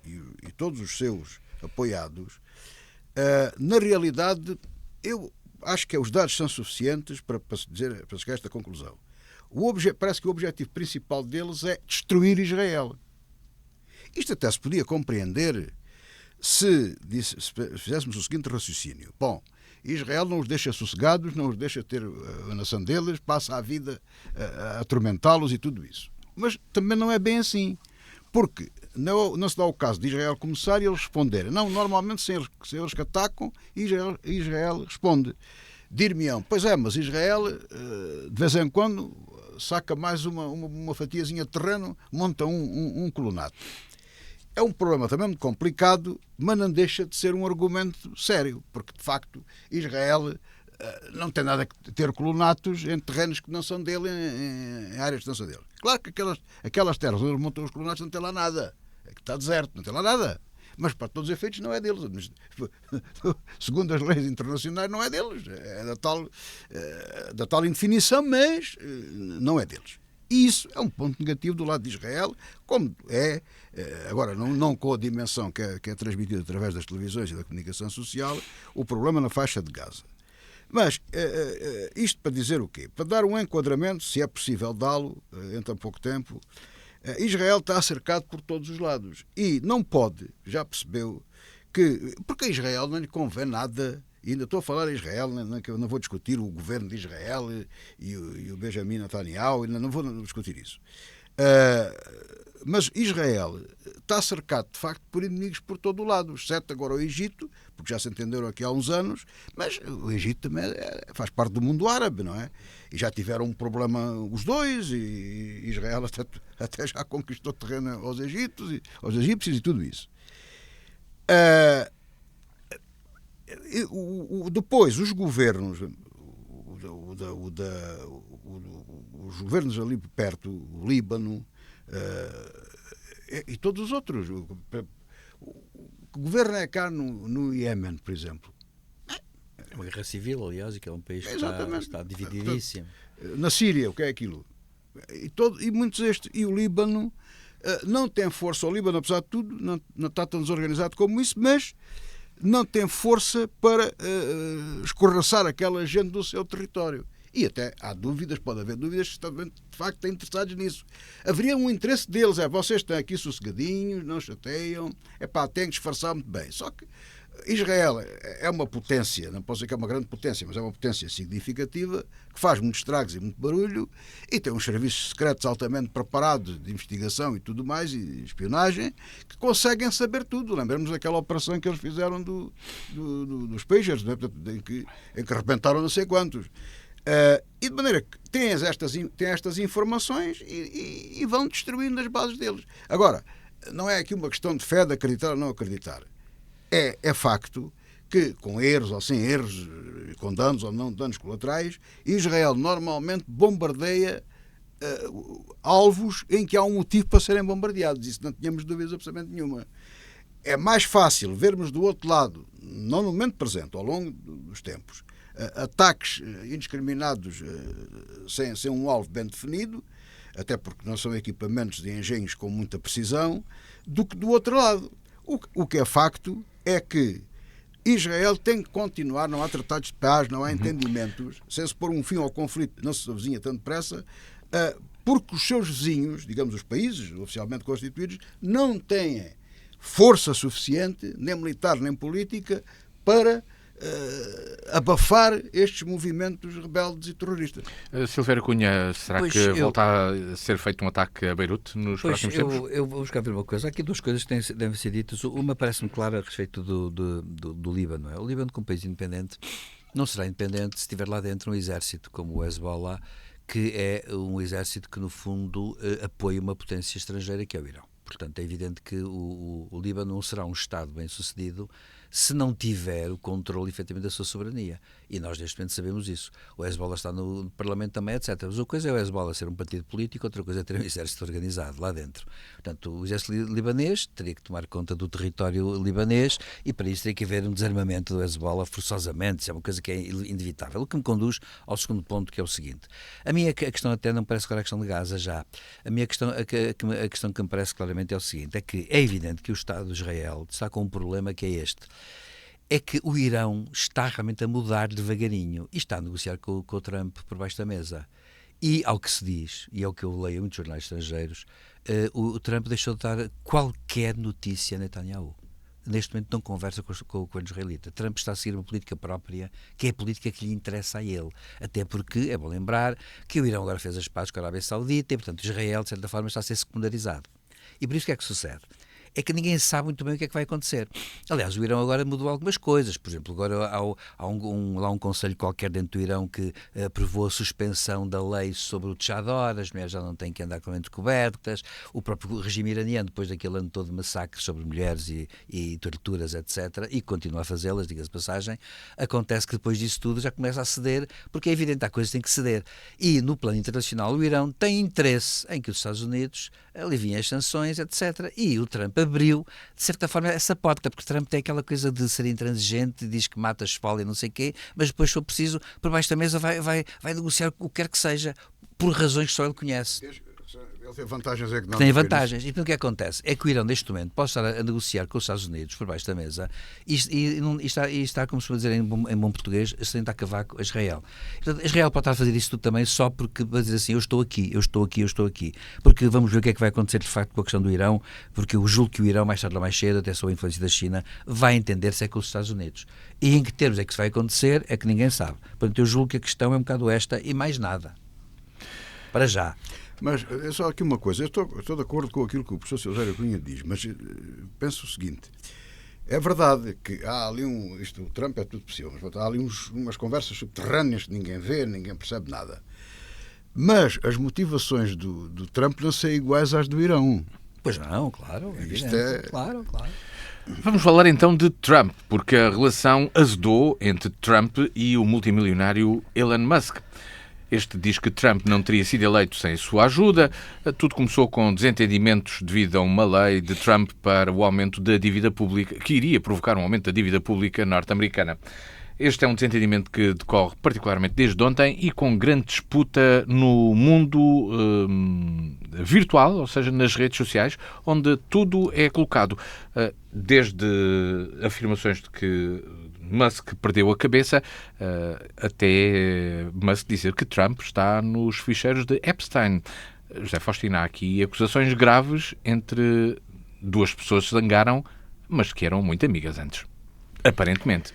e todos os seus apoiados, na realidade, eu acho que os dados são suficientes para chegar a esta conclusão. Parece que o objetivo principal deles é destruir Israel. Isto até se podia compreender se fizéssemos o seguinte raciocínio. Bom, Israel não os deixa sossegados, não os deixa ter a nação deles, passa a vida a atormentá-los e tudo isso. Mas também não é bem assim. Porque não se dá o caso de Israel começar e eles responderem. Não, normalmente são eles que atacam e Israel responde. Dir-me-ão, pois é, mas Israel de vez em quando saca mais uma fatiazinha de terreno, monta um colonato. É um problema também muito complicado, mas não deixa de ser um argumento sério, porque de facto Israel não tem nada a ter colonatos em terrenos que não são dele, em áreas que não são dele. Claro que aquelas terras onde eles montam os colonatos não tem lá nada, é que está deserto, não tem lá nada. Mas para todos os efeitos não é deles. Segundo as leis internacionais não é deles. É da tal indefinição, mas não é deles. E isso é um ponto negativo do lado de Israel, como é, agora não com a dimensão que é transmitida através das televisões e da comunicação social, o problema na faixa de Gaza. Mas isto para dizer o quê? Para dar um enquadramento, se é possível dá-lo em tão pouco tempo, Israel está cercado por todos os lados e não pode, já percebeu, porque a Israel não lhe convém nada, e ainda estou a falar em Israel, não vou discutir o governo de Israel e o Benjamin Netanyahu, ainda não vou discutir isso. Mas Israel está cercado, de facto, por inimigos por todo o lado, exceto agora o Egito, porque já se entenderam aqui há uns anos, mas o Egito também faz parte do mundo árabe, não é? E já tiveram um problema os dois, e Israel até já conquistou terreno aos egípcios e tudo isso. Depois, os governos, os governos ali perto, o Líbano, e todos os outros. O governo é cá no Iémen, por exemplo. É uma guerra civil, aliás, e que é um país que está divididíssimo. Na Síria, o que é aquilo? E o Líbano não tem força. O Líbano, apesar de tudo, não está tão desorganizado como isso, mas não tem força para escorraçar aquela gente do seu território. E até há dúvidas, pode haver dúvidas que também, de facto, estão interessados nisso. Haveria um interesse deles, vocês estão aqui sossegadinhos, não chateiam, têm que disfarçar muito bem. Só que Israel é uma potência, não posso dizer que é uma grande potência, mas é uma potência significativa, que faz muitos estragos e muito barulho, e tem uns serviços secretos altamente preparados de investigação e tudo mais, e espionagem, que conseguem saber tudo. Lembramos daquela operação que eles fizeram dos Pagers, né? em que arrebentaram não sei quantos. E de maneira que têm estas informações e vão destruindo as bases deles. Agora, não é aqui uma questão de fé, de acreditar ou não acreditar. É facto que, com erros ou sem erros, com danos ou não danos colaterais, Israel normalmente bombardeia alvos em que há um motivo para serem bombardeados. Isso não tínhamos dúvidas absolutamente nenhuma. É mais fácil vermos do outro lado, não no momento presente, ao longo dos tempos, ataques indiscriminados sem um alvo bem definido, até porque não são equipamentos de engenhos com muita precisão, do que do outro lado. O que é facto é que Israel tem que continuar, não há tratados de paz, não há entendimentos, sem se pôr um fim ao conflito, não se avizinha tanto depressa, porque os seus vizinhos, digamos os países oficialmente constituídos, não têm força suficiente, nem militar nem política, para abafar estes movimentos rebeldes e terroristas. Silvério Cunha, será que volta a ser feito um ataque a Beirute nos próximos tempos? Eu vou buscar ver uma coisa. Há aqui duas coisas que devem ser ditas. Uma parece-me clara a respeito do Líbano. O Líbano, como país independente, não será independente se tiver lá dentro um exército como o Hezbollah, que é um exército que, no fundo, apoia uma potência estrangeira, que é o Irão. Portanto, é evidente que o Líbano não será um Estado bem-sucedido se não tiver o controle, efetivamente, da sua soberania. E nós, neste momento, sabemos isso. O Hezbollah está no Parlamento também, etc. Mas uma coisa é o Hezbollah ser um partido político, outra coisa é ter um exército organizado lá dentro. Portanto, o exército libanês teria que tomar conta do território libanês e, para isso, teria que haver um desarmamento do Hezbollah forçosamente. Isso é uma coisa que é inevitável. O que me conduz ao segundo ponto, que é o seguinte. A minha questão até não parece agora a questão de Gaza já. A minha questão, a questão que me parece claramente é o seguinte, é que é evidente que o Estado de Israel está com um problema que é este. É que o Irão está realmente a mudar devagarinho e está a negociar com o Trump por baixo da mesa. E, ao que se diz, e ao que eu leio em muitos jornais estrangeiros, o Trump deixou de dar qualquer notícia a Netanyahu. Neste momento não conversa com o governo israelita. Trump está a seguir uma política própria, que é a política que lhe interessa a ele. Até porque, é bom lembrar, que o Irão agora fez as pazes com a Arábia Saudita e, portanto, Israel, de certa forma, está a ser secundarizado. E por isso o que é que sucede? É que ninguém sabe muito bem o que é que vai acontecer. Aliás, o Irão agora mudou algumas coisas. Por exemplo, agora há um conselho qualquer dentro do Irão que aprovou a suspensão da lei sobre o tchador, as mulheres já não têm que andar com lentes cobertas, o próprio regime iraniano, depois daquele ano todo de massacres sobre mulheres e torturas, etc., e continua a fazê-las, diga-se de passagem, acontece que depois disso tudo já começa a ceder, porque é evidente que há coisas que têm que ceder. E, no plano internacional, o Irão tem interesse em que os Estados Unidos aliviem as sanções, etc., e o Trump abriu, de certa forma, essa porta, porque Trump tem aquela coisa de ser intransigente, diz que mata, esfola e não sei o quê, mas depois, se for preciso, por baixo da mesa vai negociar o que quer que seja, por razões que só ele conhece. Ele tem vantagens económicas. Tem vantagens. E então o que acontece? É que o Irão, neste momento, pode estar a negociar com os Estados Unidos por baixo da mesa e está, como se pode dizer em bom português, a sentar cavaco a Israel. Portanto, Israel pode estar a fazer isso tudo também só porque vai dizer assim, eu estou aqui. Porque vamos ver o que é que vai acontecer de facto com a questão do Irão, porque eu julgo que o Irão, mais tarde ou mais cedo, até sob a influência da China, vai entender-se é com os Estados Unidos. E em que termos é que isso vai acontecer é que ninguém sabe. Portanto, eu julgo que a questão é um bocado esta e mais nada. Para já. Mas é só aqui uma coisa, eu estou de acordo com aquilo que o professor Silvério Cunha diz, mas penso o seguinte, é verdade que há ali o Trump é tudo possível, mas há ali umas conversas subterrâneas que ninguém vê, ninguém percebe nada. Mas as motivações do Trump não são iguais às do Irão. Pois não, claro. Claro. Vamos falar então de Trump, porque a relação azedou entre Trump e o multimilionário Elon Musk. Este diz que Trump não teria sido eleito sem sua ajuda. Tudo começou com desentendimentos devido a uma lei de Trump para o aumento da dívida pública, que iria provocar um aumento da dívida pública norte-americana. Este é um desentendimento que decorre particularmente desde ontem e com grande disputa no mundo virtual, ou seja, nas redes sociais, onde tudo é colocado. Desde afirmações de que Musk perdeu a cabeça, até Musk dizer que Trump está nos ficheiros de Epstein. José Faustino, há aqui acusações graves entre duas pessoas que se zangaram, mas que eram muito amigas antes. Aparentemente.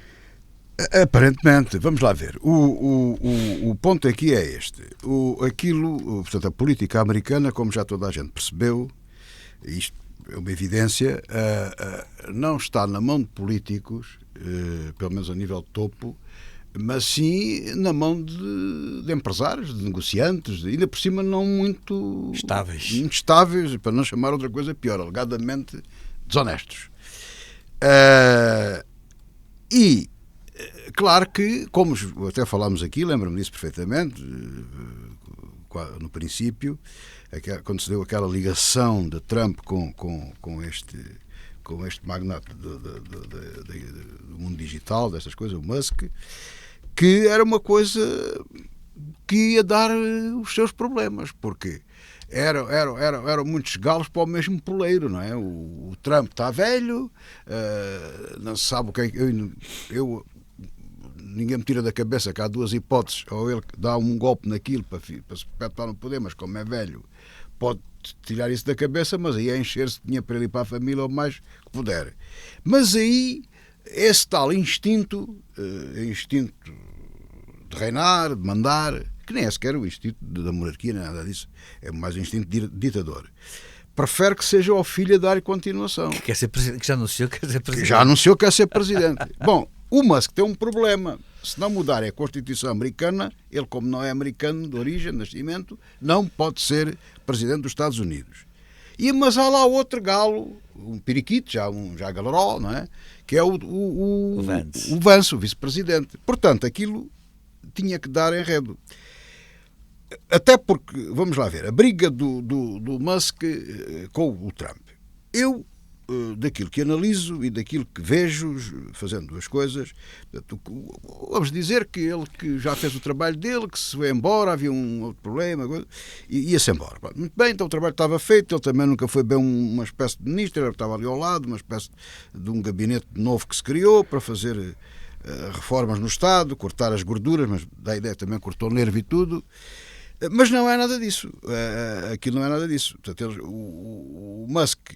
Aparentemente, vamos lá ver. O ponto aqui é este. Portanto, a política americana, como já toda a gente percebeu, isto é uma evidência, não está na mão de políticos, pelo menos a nível de topo, mas sim na mão de empresários, de negociantes, ainda por cima não muito estáveis, para não chamar outra coisa pior, alegadamente desonestos. Claro que, como até falámos aqui, lembro-me disso perfeitamente, no princípio, quando se deu aquela ligação de Trump com este magnata do mundo digital, destas coisas, o Musk, que era uma coisa que ia dar os seus problemas, porque eram muitos galos para o mesmo poleiro, não é? O Trump está velho, não se sabe o que é. Ninguém me tira da cabeça que há duas hipóteses, ou ele dá um golpe naquilo para se perpetuar no poder, mas como é velho pode tirar isso da cabeça, mas aí é encher-se de dinheiro para ele ir para a família ou mais que puder. Mas aí esse tal instinto de reinar, de mandar, que nem é sequer o instinto da monarquia, nem nada disso, é mais um instinto ditador. Prefere que seja o filho a dar continuação. Que quer ser presidente, que já anunciou que quer ser presidente. Já anunciou que quer ser presidente. Bom, o Musk tem um problema. Se não mudar a Constituição americana, ele, como não é americano de origem, de nascimento, não pode ser presidente dos Estados Unidos. Mas há lá outro galo, um periquito, já galaró, não é? que é O Vance. o Vance, o vice-presidente. Portanto, aquilo tinha que dar enredo. Até porque, vamos lá ver, a briga do Musk com o Trump. Eu, daquilo que analiso e daquilo que vejo, fazendo as coisas, vamos dizer que ele que já fez o trabalho dele, que se foi embora, havia um outro problema, e ia-se embora. Muito bem, então o trabalho estava feito, ele também nunca foi bem uma espécie de ministro, ele estava ali ao lado, uma espécie de um gabinete novo que se criou para fazer reformas no Estado, cortar as gorduras, mas da ideia também cortou o nervo e tudo. Mas não é nada disso. Aquilo não é nada disso. Portanto, o Musk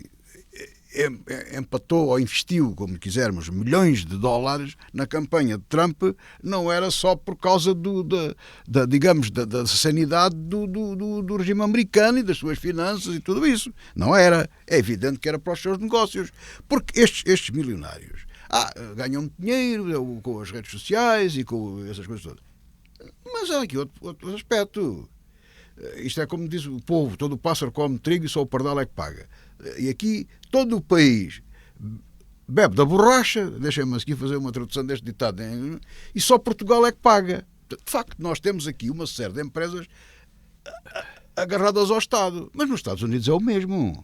empatou ou investiu, como quisermos, milhões de dólares na campanha de Trump, não era só por causa da sanidade do regime americano e das suas finanças e tudo isso. Não era. É evidente que era para os seus negócios. Porque estes milionários ganham dinheiro com as redes sociais e com essas coisas todas. Mas há aqui outro aspecto. Isto é como diz o povo, todo o pássaro come trigo e só o pardal é que paga. E aqui todo o país bebe da borracha, deixem-me aqui fazer uma tradução deste ditado, e só Portugal é que paga. De facto, nós temos aqui uma série de empresas agarradas ao Estado, mas nos Estados Unidos é o mesmo.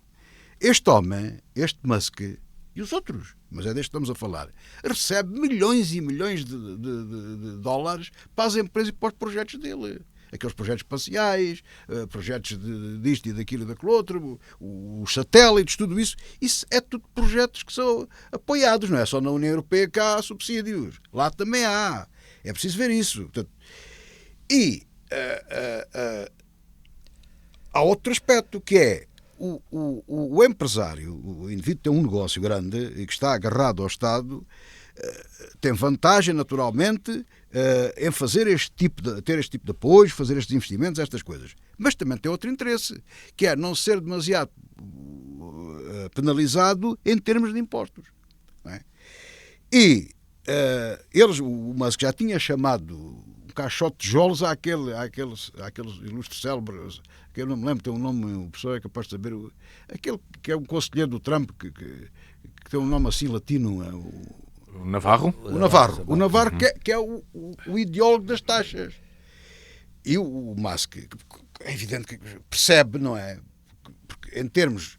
Este homem, este Musk, e os outros, mas é deste que estamos a falar, recebe milhões e milhões de dólares para as empresas e para os projetos dele. Aqueles projetos espaciais, projetos disto e daquilo e daquele outro, os satélites, tudo isso. Isso é tudo projetos que são apoiados, não é só na União Europeia que há subsídios. Lá também há. É preciso ver isso. Portanto, e há outro aspecto que é o empresário, o indivíduo que tem um negócio grande e que está agarrado ao Estado, tem vantagem, naturalmente, em fazer ter este tipo de apoio, fazer estes investimentos, estas coisas. Mas também tem outro interesse, que é não ser demasiado penalizado em termos de impostos. Não é? E o Musk já tinha chamado um caixote de tijolos àqueles ilustres célebres, que eu não me lembro, tem um nome, o professor é capaz de saber, aquele que é um conselheiro do Trump, que tem um nome assim latino, O Navarro? O Navarro que é o ideólogo das taxas. E o Musk, é evidente que percebe, não é? Porque em termos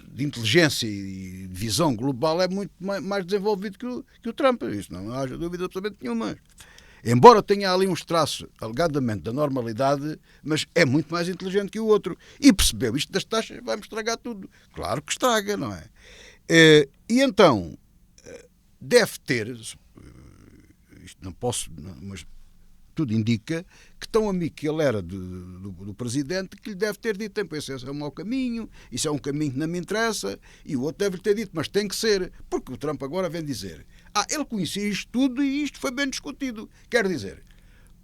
de inteligência e de visão global é muito mais desenvolvido que o Trump. Isso não há dúvida absolutamente nenhuma. Embora tenha ali uns traços, alegadamente, da normalidade, mas é muito mais inteligente que o outro. E percebeu isto das taxas, vai-me estragar tudo. Claro que estraga, não é? E então deve ter, isto não posso, mas tudo indica que tão amigo que ele era do presidente, que lhe deve ter dito, esse é um mau caminho, isso é um caminho que não me interessa, e o outro deve ter dito, mas tem que ser, porque o Trump agora vem dizer, ele conhecia isto tudo e isto foi bem discutido. Quer dizer,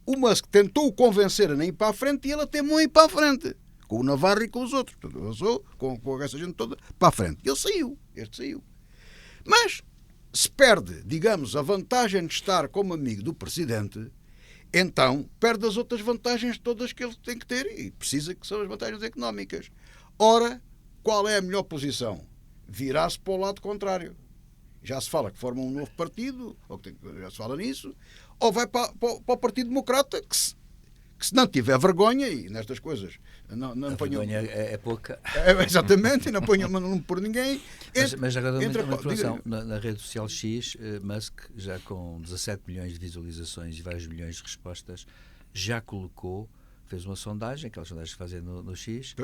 o Musk tentou-o convencer a nem ir para a frente e ele até não ir para a frente, com o Navarro e com os outros, portanto, avançou com essa gente toda para a frente. Ele saiu, este saiu. Mas se perde, digamos, a vantagem de estar como amigo do presidente, então perde as outras vantagens todas que ele tem que ter e precisa, que são as vantagens económicas. Ora, qual é a melhor posição? Virar-se para o lado contrário. Já se fala que forma um novo partido, já se fala nisso, ou vai para o Partido Democrata, que se não tiver vergonha, e nestas coisas não a ponham... vergonha é pouca. Exatamente, e não ponham não por ninguém. Mas agora uma informação. Na rede social X, Musk, já com 17 milhões de visualizações e vários milhões de respostas, já colocou, fez uma sondagem, aquelas sondagens que fazem no X,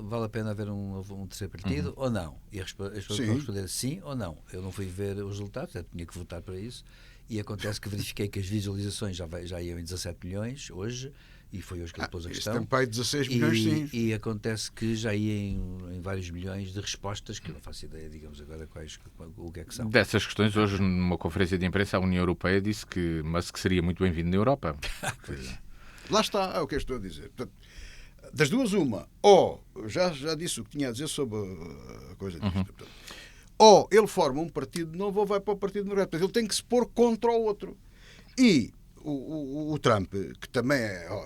vale a pena haver um terceiro partido ou não? E as pessoas vão responder sim ou não. Eu não fui ver os resultados, eu tinha que votar para isso, e acontece que verifiquei que as visualizações já iam em 17 milhões hoje, e foi hoje que ele pôs a questão. Tem pai 16 milhões, sim. E acontece que já ia em vários milhões de respostas, que eu não faço ideia, digamos agora, o que é que são. Dessas questões, hoje, numa conferência de imprensa, a União Europeia disse que Musk seria muito bem-vindo na Europa. Lá está, é o que eu estou a dizer. Portanto, das duas, uma. Ou, já disse o que tinha a dizer sobre a coisa disto. Portanto, ou ele forma um partido novo ou vai para o Partido Democrata. Ele tem que se pôr contra o outro. E o Trump, que também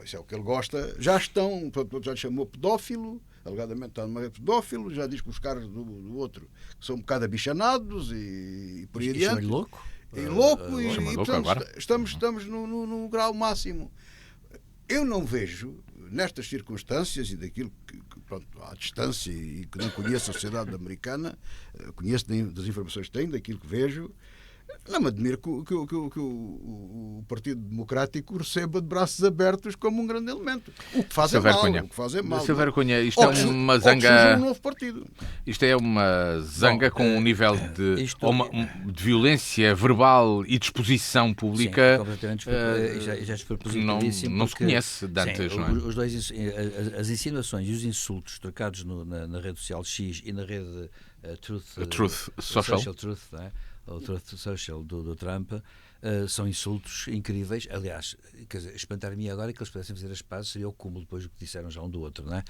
isso é o que ele gosta, já lhe chamou pedófilo, alegadamente está numa pedófilo, já diz que os carros do outro são um bocado abichanados e por aí adiante. Chama-lhe louco? E louco, e louco portanto, agora. estamos no grau máximo. Eu não vejo, nestas circunstâncias e daquilo que pronto, à distância e que não conheço a sociedade americana, conheço das informações que tenho, daquilo que vejo, não me admiro que o Partido Democrático receba de braços abertos como um grande elemento. O que faz é mal. O que faz é mal. Silvério Cunha, isto é uma Ou que surja zanga. um novo partido. Isto é uma zanga com um nível de violência verbal e de exposição pública. Sim, completamente já despropositadíssimo. Não se conhece de antes, sim, não é? Os dois, as insinuações e os insultos trocados na rede social X e na rede Truth Social. Truth, não é? O Truth Social do Trump, são insultos incríveis. Aliás, quer dizer, espantar-me agora que eles pudessem fazer as pazes seria o cúmulo depois do que disseram já um do outro, não é?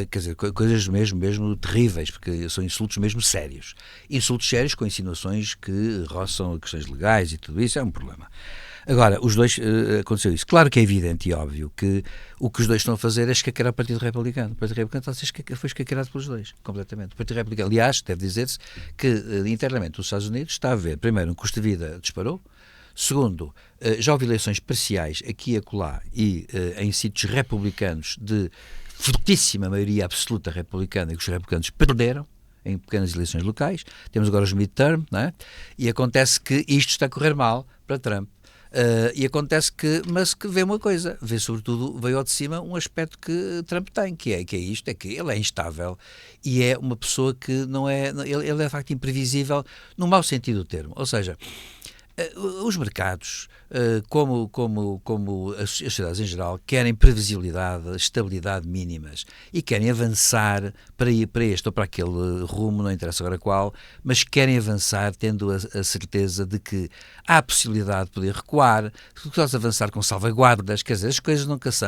Quer dizer, coisas mesmo terríveis, porque são insultos mesmo sérios. Insultos sérios com insinuações que roçam questões legais e tudo isso é um problema. Agora, os dois, aconteceu isso. Claro que é evidente e óbvio que o que os dois estão a fazer é escaquear o Partido Republicano. O Partido Republicano foi escaqueado pelos dois, completamente. O Partido Republicano, aliás, deve dizer-se que internamente os Estados Unidos está a ver, primeiro, um custo de vida disparou. Segundo, já houve eleições parciais aqui e acolá e em sítios republicanos de fortíssima maioria absoluta republicana, que os republicanos perderam em pequenas eleições locais. Temos agora os midterm, não é? E acontece que isto está a correr mal para Trump. E acontece mas que vê uma coisa, sobretudo, veio ao de cima um aspecto que Trump tem, que é isto, é que ele é instável e é uma pessoa que não é, ele é de facto imprevisível no mau sentido do termo, ou seja, os mercados, como as sociedades em geral, querem previsibilidade, estabilidade mínimas e querem avançar para este ou para aquele rumo, não interessa agora qual, mas querem avançar tendo a certeza de que há a possibilidade de poder recuar, de avançar com salvaguardas, quer dizer, as coisas nunca se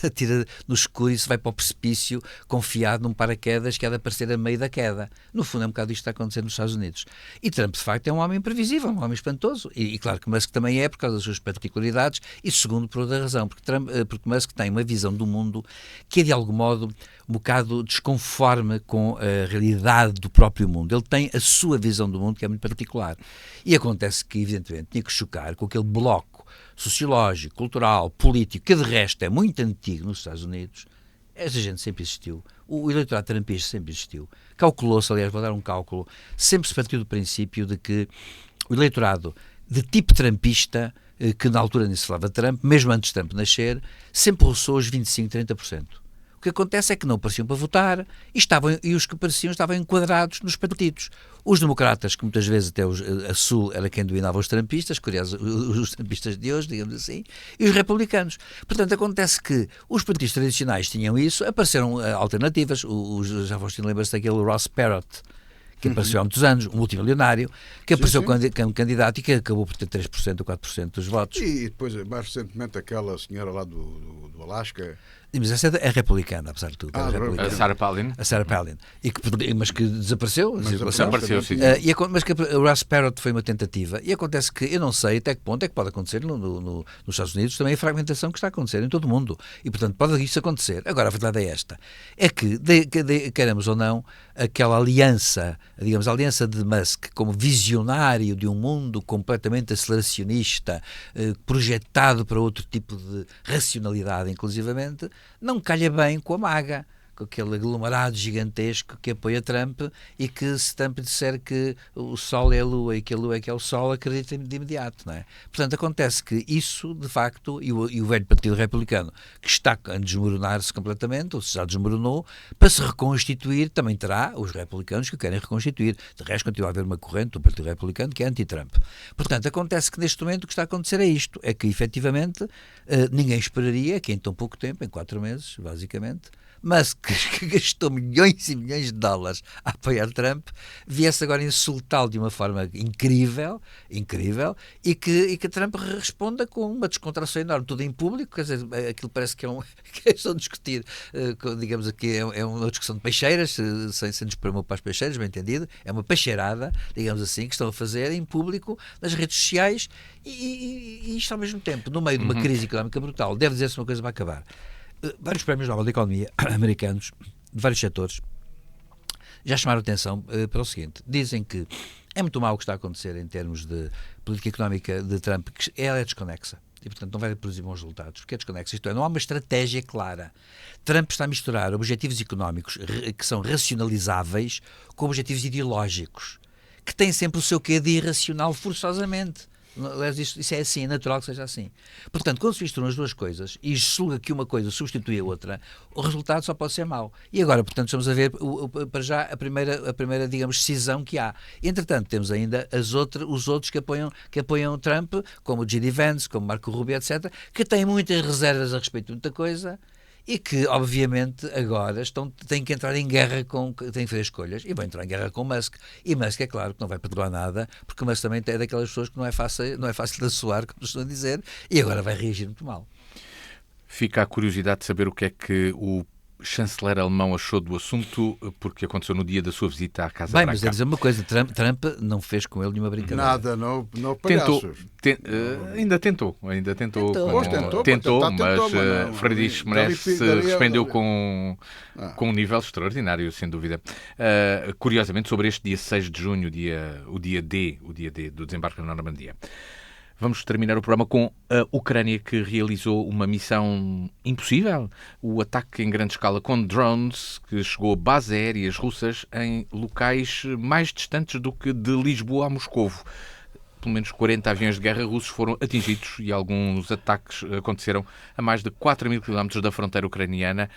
atira no escuro e se vai para o precipício confiado num paraquedas que há de aparecer a meio da queda. No fundo é um bocado isto que está acontecendo nos Estados Unidos. E Trump, de facto, é um homem imprevisível, um homem espantoso. E claro que Musk também é, por causa das suas particularidades, e segundo, por outra razão, porque Musk tem uma visão do mundo que é, de algum modo, um bocado desconforme com a realidade do próprio mundo. Ele tem a sua visão do mundo que é muito particular. E acontece que, evidentemente, tinha que chocar com aquele bloco sociológico, cultural, político, que de resto é muito antigo nos Estados Unidos. Essa gente sempre existiu. O eleitorado trumpista sempre existiu. Calculou-se, aliás, vou dar um cálculo, sempre se partiu do princípio de que o eleitorado de tipo trumpista, que na altura nem se falava de Trump, mesmo antes de Trump nascer, sempre roçou os 25%, 30%. O que acontece é que não apareciam para votar e os que apareciam estavam enquadrados nos partidos. Os democratas, que muitas vezes até a Sul era quem dominava os trumpistas, curioso, os trumpistas de hoje, digamos assim, e os republicanos. Portanto, acontece que os partidos tradicionais tinham isso, apareceram alternativas. Já foste lembra-se daquele Ross Perot, que apareceu há muitos anos, um multimilionário, que apareceu como candidato e que acabou por ter 3% ou 4% dos votos. E depois, mais recentemente, aquela senhora lá do Alasca... Mas essa é republicana, apesar de tudo. A Sarah Palin. A Sarah Palin. Mas que desapareceu. Desapareceu, sim. Mas que o Ross Perot foi uma tentativa. E acontece que, eu não sei até que ponto é que pode acontecer nos Estados Unidos também a fragmentação que está a acontecer em todo o mundo. E, portanto, pode isso acontecer. Agora, a verdade é esta. É que, queremos ou não, aquela aliança, digamos, a aliança de Musk como visionário de um mundo completamente aceleracionista, projetado para outro tipo de racionalidade, inclusivamente, não calha bem com a MAGA, com aquele aglomerado gigantesco que apoia Trump e que, se Trump disser que o Sol é a Lua e que a Lua é que é o Sol, acredita de imediato, não é? Portanto, acontece que isso, de facto, e o velho Partido Republicano, que está a desmoronar-se completamente, ou se já desmoronou, para se reconstituir, também terá os republicanos que o querem reconstituir. De resto, continua a haver uma corrente do Partido Republicano que é anti-Trump. Portanto, acontece que neste momento o que está a acontecer é isto, é que, efetivamente, ninguém esperaria que em tão pouco tempo, em 4 meses, basicamente, mas que gastou milhões e milhões de dólares a apoiar Trump, viesse agora insultá-lo de uma forma incrível, e que Trump responda com uma descontração enorme, tudo em público, quer dizer, aquilo parece que estão a discutir, digamos aqui, é uma discussão de peixeiras, sem desprimor para as peixeiras, bem entendido, é uma peixeirada, digamos assim, que estão a fazer em público, nas redes sociais, e isto ao mesmo tempo, no meio de uma crise económica brutal, deve dizer-se uma coisa para acabar. vários prémios Nobel de Economia americanos, de vários setores, já chamaram atenção para o seguinte. Dizem que é muito mau o que está a acontecer em termos de política económica de Trump, que ela é desconexa. E, portanto, não vai produzir bons resultados, porque é desconexa. Isto é, não há uma estratégia clara. Trump está a misturar objetivos económicos que são racionalizáveis com objetivos ideológicos, que têm sempre o seu quê de irracional forçosamente. Isso é assim, é natural que seja assim. Portanto, quando se misturam as duas coisas e julga que uma coisa substitui a outra, o resultado só pode ser mau. E agora, portanto, estamos a ver para já a primeira, digamos, cisão que há. Entretanto, temos ainda os outros que apoiam Trump, como o J.D. Vance, como Marco Rubio, etc., que têm muitas reservas a respeito de muita coisa e que, obviamente, agora têm que entrar em guerra têm que fazer escolhas e vão entrar em guerra com Musk. E Musk, é claro, que não vai perdoar nada, porque Musk também é daquelas pessoas que não é fácil de assoar, como estão a dizer, e agora vai reagir muito mal. Fica a curiosidade de saber o que é que o chanceler alemão achou do assunto, porque aconteceu no dia da sua visita à Casa Branca. Mas é dizer uma coisa, Trump não fez com ele nenhuma brincadeira. Nada, não palhaços. Ainda tentou, mas Friedrich Merz se despendeu com um nível extraordinário, sem dúvida. Curiosamente, sobre este dia 6 de junho, o dia D do desembarque na Normandia. Vamos terminar o programa com a Ucrânia, que realizou uma missão impossível. O ataque em grande escala com drones, que chegou a bases aéreas russas em locais mais distantes do que de Lisboa a Moscovo. Pelo menos 40 aviões de guerra russos foram atingidos e alguns ataques aconteceram a mais de 4.000 km da fronteira ucraniana.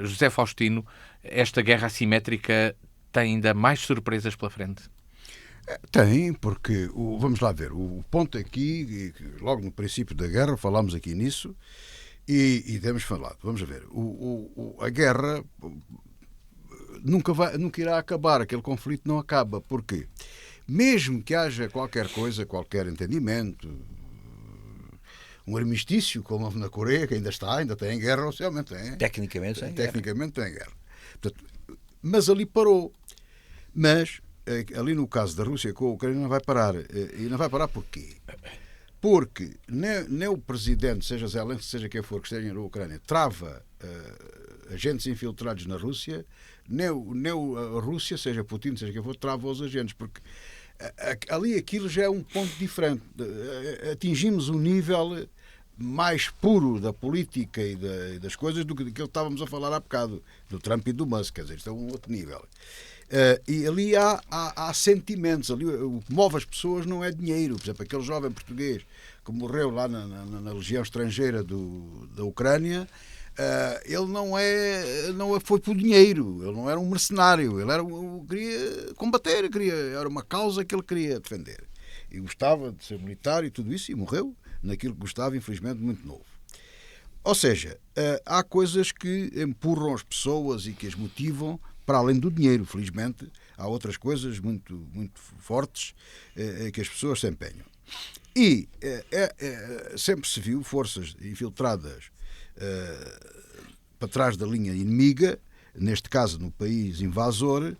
José Faustino, esta guerra assimétrica tem ainda mais surpresas pela frente? Tem, porque, vamos lá ver, o ponto aqui, logo no princípio da guerra, falámos aqui nisso, e temos falado, vamos ver, a guerra nunca irá acabar, aquele conflito não acaba, porque mesmo que haja qualquer coisa, qualquer entendimento, um armistício, como na Coreia, que ainda tem guerra, oficialmente tem. Tecnicamente tem guerra. Portanto, mas ali parou. Mas ali no caso da Rússia com a Ucrânia não vai parar. E não vai parar porquê? Porque nem o presidente, seja Zelensky, seja quem for que esteja na Ucrânia, trava agentes infiltrados na Rússia, nem a Rússia, seja Putin, seja quem for, trava os agentes, porque ali aquilo já é um ponto diferente. Atingimos um nível mais puro da política e das coisas do que aquilo que estávamos a falar há bocado, do Trump e do Musk, quer dizer, isto é um outro nível. E ali há sentimentos, ali o que move as pessoas não é dinheiro. Por exemplo, aquele jovem português que morreu lá na legião estrangeira da Ucrânia, ele não foi por dinheiro, ele não era um mercenário, ele queria combater, era uma causa que ele queria defender. E gostava de ser militar e tudo isso, e morreu naquilo que gostava, infelizmente, muito novo. Ou seja, há coisas que empurram as pessoas e que as motivam para além do dinheiro. Felizmente, há outras coisas muito, muito fortes que as pessoas se empenham. E sempre se viu forças infiltradas para trás da linha inimiga, neste caso no país invasor,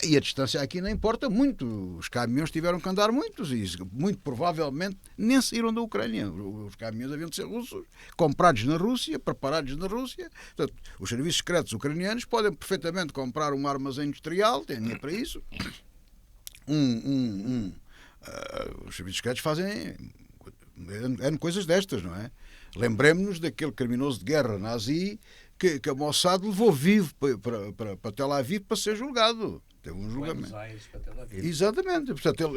e a distância aqui não importa muito. Os caminhões tiveram que andar muitos e muito provavelmente nem saíram da Ucrânia. Os caminhões haviam de ser russos, comprados na Rússia, preparados na Rússia. Portanto, os serviços secretos ucranianos podem perfeitamente comprar um armazém industrial, têm dinheiro para isso. Os serviços secretos fazem coisas destas, não é? Lembremos-nos daquele criminoso de guerra nazi que a Mossad levou vivo para Tel Aviv para ser julgado. Teve um julgamento. Exatamente. Portanto,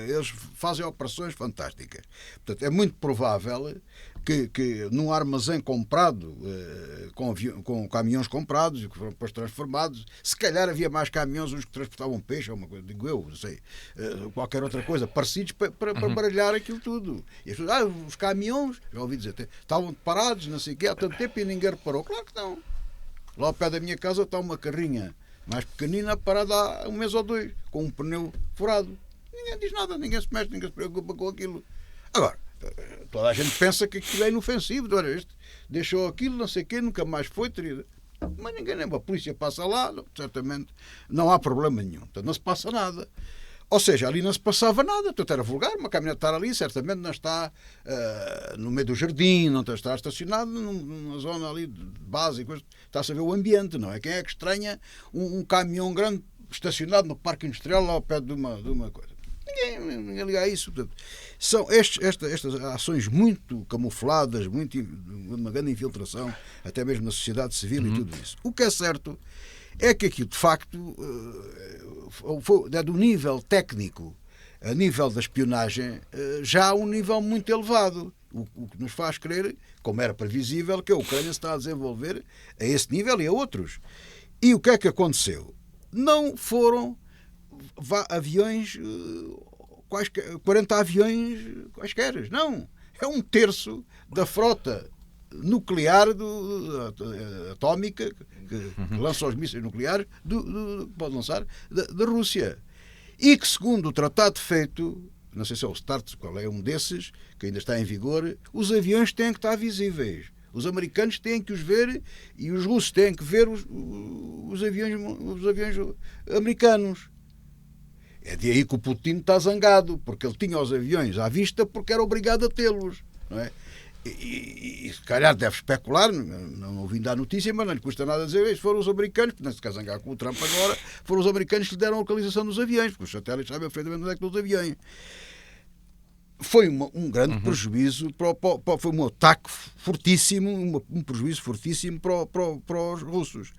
eles fazem operações fantásticas. Portanto, é muito provável que num armazém comprado, com caminhões comprados e que foram depois transformados, se calhar havia mais caminhões uns que transportavam peixe, ou uma coisa, digo eu, não sei, qualquer outra coisa, parecidos para baralhar aquilo tudo. E as pessoas, os caminhões, já ouvi dizer, estavam parados, não sei o quê, há tanto tempo e ninguém reparou. Claro que não. Lá ao pé da minha casa está uma carrinha mais pequenina, parada há um mês ou dois, com um pneu furado. Ninguém diz nada, ninguém se mexe, ninguém se preocupa com aquilo. Agora, toda a gente pensa que aquilo é inofensivo. Olha, este deixou aquilo, não sei o quê, nunca mais foi. Mas ninguém, nem a polícia passa lá, certamente não há problema nenhum. Portanto, não se passa nada. Ou seja, ali não se passava nada, tudo era vulgar, uma caminhonete estar ali, certamente não está no meio do jardim, não está estacionado numa zona ali de base, está-se a ver o ambiente, não é? Quem é que estranha um caminhão grande estacionado no parque industrial lá ao pé de uma coisa? Ninguém liga a isso. Portanto, são estas ações muito camufladas, uma grande infiltração, até mesmo na sociedade civil e tudo isso. O que é certo é que aquilo, de facto, do nível técnico, a nível da espionagem, já há um nível muito elevado. O que nos faz crer, como era previsível, que a Ucrânia se está a desenvolver a esse nível e a outros. E o que é que aconteceu? Não foram aviões, 40 aviões quaisquer. Não. É um terço da frota nuclear atómica que lança os mísseis nucleares que pode lançar da Rússia. E que, segundo o tratado feito, não sei se é o START, qual é um desses, que ainda está em vigor, os aviões têm que estar visíveis. Os americanos têm que os ver e os russos têm que ver os aviões americanos. É de aí que o Putin está zangado, porque ele tinha os aviões à vista porque era obrigado a tê-los, não é? E se calhar deve especular, não ouvindo a notícia, mas não lhe custa nada dizer isso. Foram os americanos, porque não se quer zangar com o Trump agora, foram os americanos que lhe deram a localização dos aviões, porque os satélites sabem perfeitamente onde é que estão os aviões. Foi um grande prejuízo, foi um ataque fortíssimo, um prejuízo fortíssimo para os russos.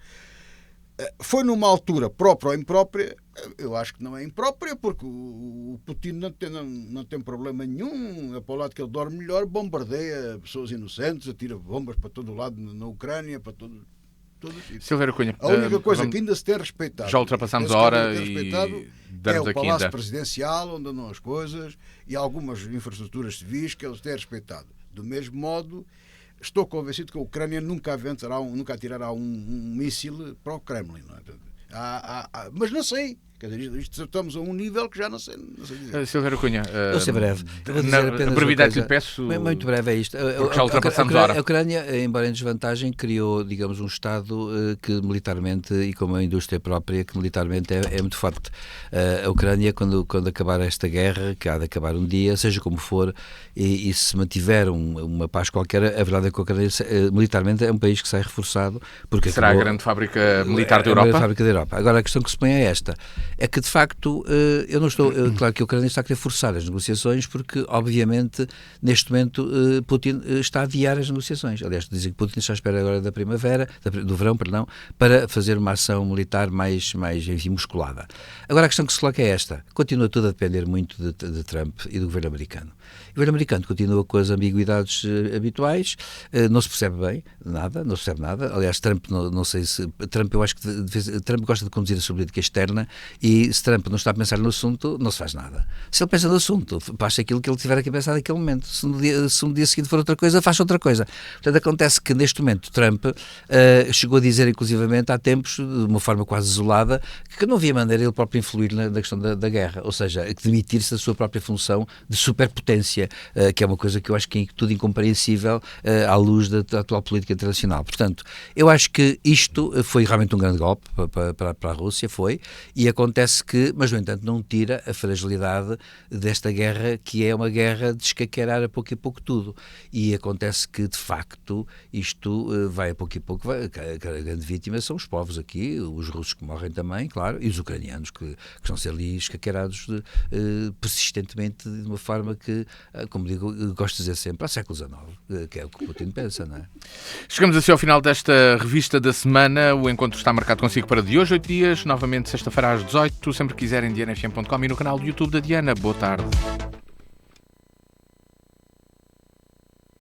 Foi numa altura própria ou imprópria. Eu acho que não é imprópria, porque o Putin não tem problema nenhum. É para o lado que ele dorme melhor, bombardeia pessoas inocentes, atira bombas para todo o lado na Ucrânia, para todo Silvério Cunha, a única coisa que ainda se tem respeitado, já ultrapassamos a hora e é o Palácio Presidencial, onde andam as coisas, e algumas infraestruturas civis que eles têm respeitado. Do mesmo modo, estou convencido que a Ucrânia nunca atirará um míssil para o Kremlin. Não é? Mas não sei. Quer dizer, estamos a um nível que já não sei dizer. Silvério Cunha, vou ser breve. Na brevidade que lhe peço. Muito breve é isto. Porque já ultrapassamos a hora. A Ucrânia, embora em desvantagem, criou, digamos, um Estado que militarmente, e com uma indústria própria, que militarmente é muito forte. A Ucrânia, quando acabar esta guerra, que há de acabar um dia, seja como for, e se mantiver uma paz qualquer, a verdade é que a Ucrânia militarmente é um país que sai reforçado. Porque será a grande fábrica militar da Europa? A grande fábrica da Europa. Agora, a questão que se põe é esta. É que, de facto, eu não estou... Claro que a Ucrânia está a querer forçar as negociações porque, obviamente, neste momento, Putin está a adiar as negociações. Aliás, dizem que Putin está à espera agora do verão, para fazer uma ação militar mais enfim, musculada. Agora, a questão que se coloca é esta. Continua tudo a depender muito de Trump e do governo americano. O governo americano continua com as ambiguidades habituais, não se percebe bem nada, não se percebe nada. Aliás, Trump, não sei se... Trump, eu acho que Trump gosta de conduzir a sua política externa e se Trump não está a pensar no assunto, não se faz nada. Se ele pensa no assunto, faz aquilo que ele tiver aqui a pensar naquele momento. Se no dia seguinte for outra coisa, faz outra coisa. Portanto, acontece que neste momento Trump chegou a dizer, inclusivamente, há tempos, de uma forma quase isolada, que não havia maneira ele próprio influir na questão da guerra. Ou seja, demitir-se da sua própria função de superpotência, que é uma coisa que eu acho que é tudo incompreensível à luz da atual política internacional. Portanto, eu acho que isto foi realmente um grande golpe para a Rússia, e acontece que, mas no entanto não tira a fragilidade desta guerra, que é uma guerra de escaqueirar a pouco tudo. E acontece que, de facto, isto vai a pouco e pouco, a grande vítima são os povos aqui, os russos que morrem também, claro, e os ucranianos que estão a ser ali escaqueirados persistentemente de uma forma que, como digo, gosto de dizer sempre, há século XIX, que é o que o Putin pensa, não é? Chegamos assim ao final desta revista da semana. O encontro está marcado consigo para de hoje, 8 dias, novamente sexta-feira às 18, sempre quiserem, dianafm.com e no canal do YouTube da Diana. Boa tarde.